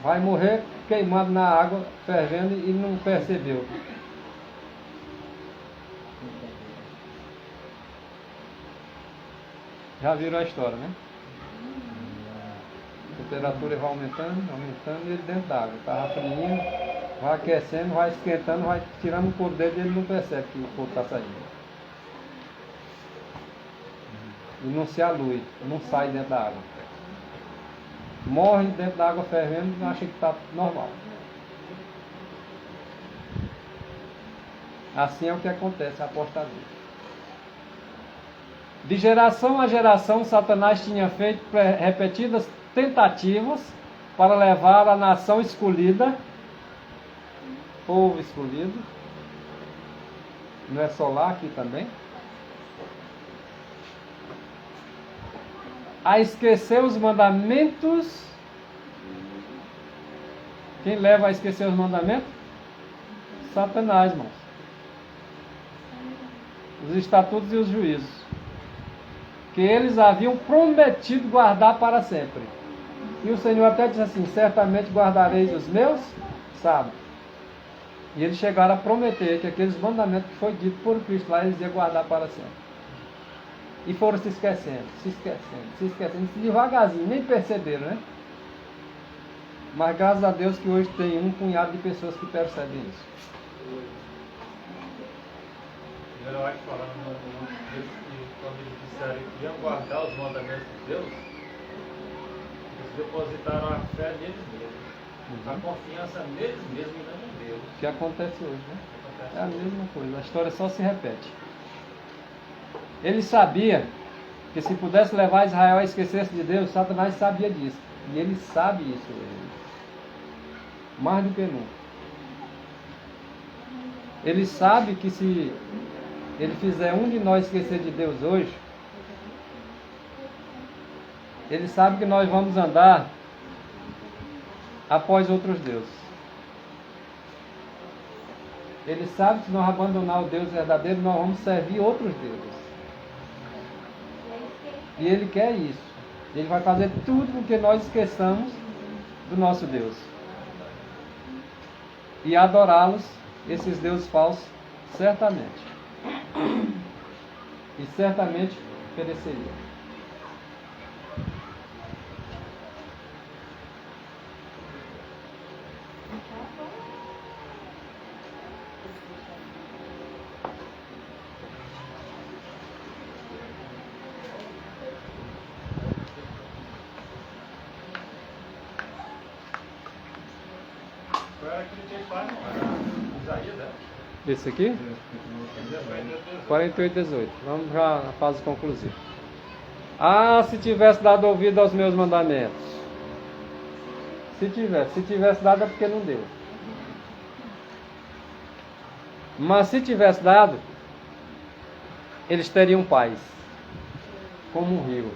Vai morrer queimado na água, fervendo e não percebeu. Já viram a história, né? A temperatura vai aumentando, e ele dentro d'água. Estava frio, vai aquecendo, vai esquentando, vai tirando o couro dele e ele não percebe que o couro está saindo. E não se alui, não sai dentro da água. Morre dentro da água fervendo e acha que está normal. Assim é o que acontece, a apostasia. De geração a geração, Satanás tinha feito repetidas tentativas para levar a nação escolhida, povo escolhido, não é só lá, aqui também, a esquecer os mandamentos. Quem leva a esquecer os mandamentos? Satanás, irmãos. Os estatutos e os juízos, que eles haviam prometido guardar para sempre. E o Senhor até disse assim: certamente guardareis os meus sábados. E eles chegaram a prometer que aqueles mandamentos que foi dito por Cristo lá, eles iam guardar para sempre. E foram se esquecendo, devagarzinho, nem perceberam, né? Mas graças a Deus que hoje tem um punhado de pessoas que percebem isso. Eu acho falando que quando eles disseram que iam guardar os mandamentos de Deus, eles depositaram a fé neles mesmos, a confiança neles mesmos e não em Deus. O que acontece hoje, né? É a mesma coisa, a história só se repete. Ele sabia que se pudesse levar Israel a esquecer-se de Deus, Satanás sabia disso. E ele sabe isso hoje. Mais do que nunca. Ele sabe que se ele fizer um de nós esquecer de Deus hoje, ele sabe que nós vamos andar após outros deuses. Ele sabe que se nós abandonar o Deus verdadeiro, nós vamos servir outros deuses. E ele quer isso. Ele vai fazer tudo porque nós esqueçamos do nosso Deus. E adorá-los, esses deuses falsos, certamente. E certamente pereceria. Esse aqui? 48, 18. Vamos já à fase conclusiva. Ah, se tivesse dado ouvido aos meus mandamentos. Se tivesse dado é porque não deu. Mas se tivesse dado, eles teriam paz, como um rio.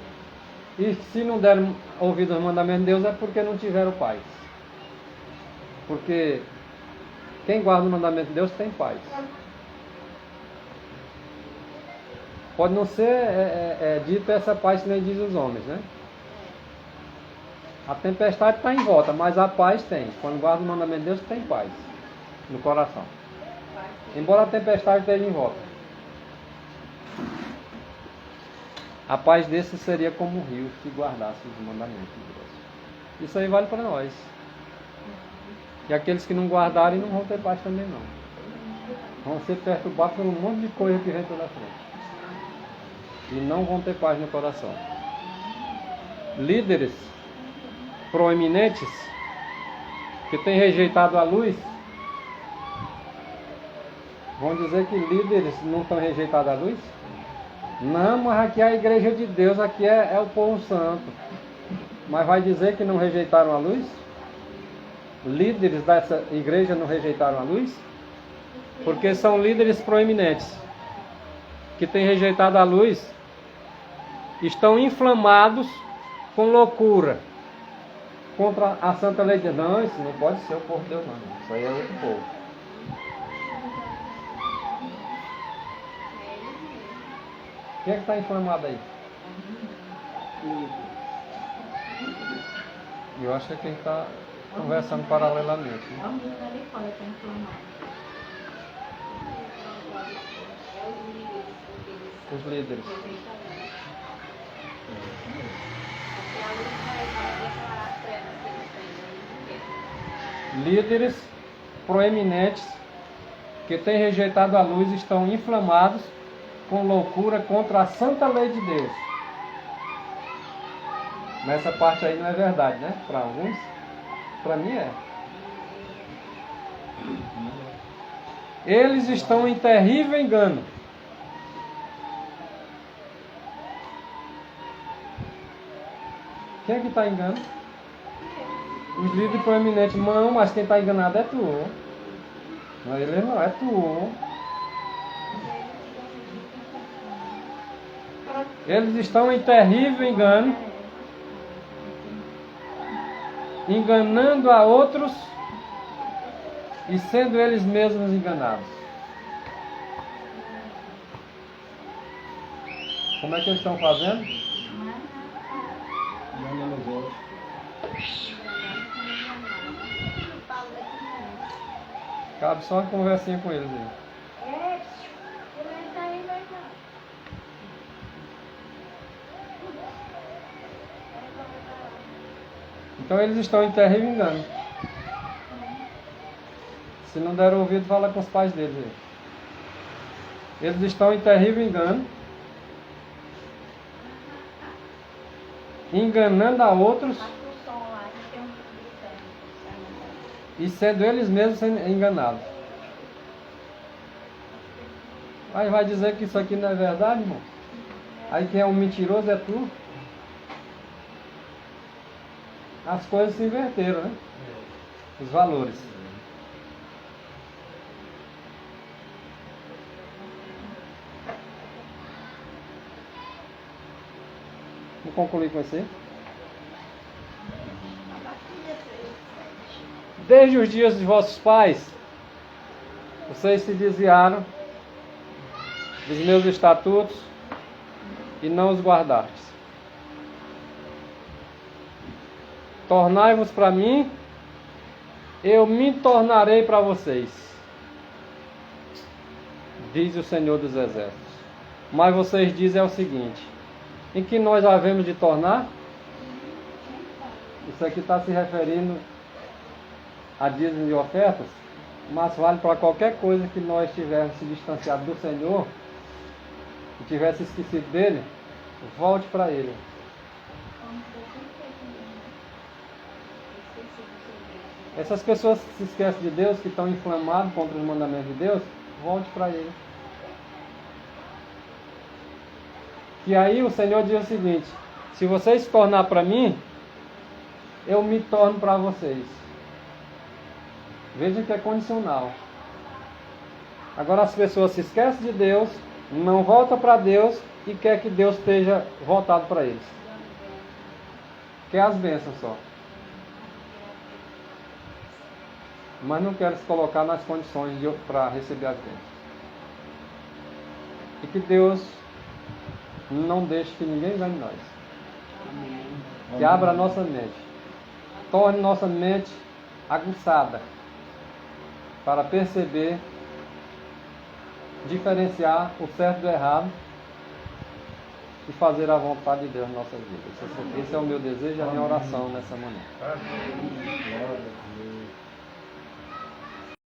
E se não deram ouvido aos mandamentos de Deus é porque não tiveram paz. Porque quem guarda o mandamento de Deus tem paz. Pode não ser dito essa paz que nem diz os homens, né? A tempestade está em volta, mas a paz tem. Quando guarda o mandamento de Deus, tem paz no coração. Embora a tempestade esteja em volta. A paz desse seria como um rio que guardasse os mandamentos de Deus. Isso aí vale para nós. E aqueles que não guardarem não vão ter paz também não. Vão ser perturbados por um monte de coisa que vem pela frente. E não vão ter paz no coração. Líderes proeminentes que têm rejeitado a luz, vão dizer que líderes não estão rejeitados a luz? Não, mas aqui é a igreja de Deus, aqui é o povo santo. Mas vai dizer que não rejeitaram a luz? Líderes dessa igreja não rejeitaram a luz? Porque são líderes proeminentes que têm rejeitado a luz, estão inflamados com loucura contra a santa lei de Deus. Não, isso não pode ser o povo de Deus não. Isso aí é outro povo. Quem é que está inflamado aí? Eu acho que é quem está conversando paralelamente. É o menino ali fora que está inflamado. É Os líderes. Líderes proeminentes que têm rejeitado a luz estão inflamados com loucura contra a santa lei de Deus. Nessa parte aí não é verdade, né? Para alguns. Para mim é. Eles estão em terrível engano. Quem é que está em engano? Os líderes proeminentes. Não, mas quem está enganado é tu. Não, ele não, é tu. Eles estão em terrível engano, enganando a outros e sendo eles mesmos enganados. Como é que eles estão fazendo? Cabe só uma conversinha com eles aí. Então eles estão em terrível engano. Se não der ouvido, fala com os pais deles aí. Eles estão em terrível engano, enganando a outros e sendo eles mesmos enganados. Aí vai dizer que isso aqui não é verdade, irmão? Aí quem é um mentiroso é tu? As coisas se inverteram, né? Os valores. Vou concluir com você. Desde os dias de vossos pais, vocês se desviaram dos meus estatutos e não os guardastes. Tornai-vos para mim, eu me tornarei para vocês, diz o Senhor dos Exércitos. Mas vocês dizem o seguinte: em que nós havemos de tornar? Isso aqui está se referindo a dízimos e ofertas, mas vale para qualquer coisa que nós tivermos se distanciado do Senhor e tivesse esquecido dele, volte para ele. Essas pessoas que se esquecem de Deus, que estão inflamadas contra os mandamentos de Deus, volte para ele. E aí o Senhor diz o seguinte: se vocês se tornar para mim, eu me torno para vocês. Veja que é condicional. Agora as pessoas se esquecem de Deus, não voltam para Deus e quer que Deus esteja voltado para eles. Quer as bênçãos só. Mas não quer se colocar nas condições para receber as bênçãos. E que Deus não deixe que ninguém engane nós. Que abra a nossa mente. Torne nossa mente aguçada para perceber, diferenciar o certo do errado e fazer a vontade de Deus em nossas vidas. Esse é o meu desejo e a minha oração nessa manhã.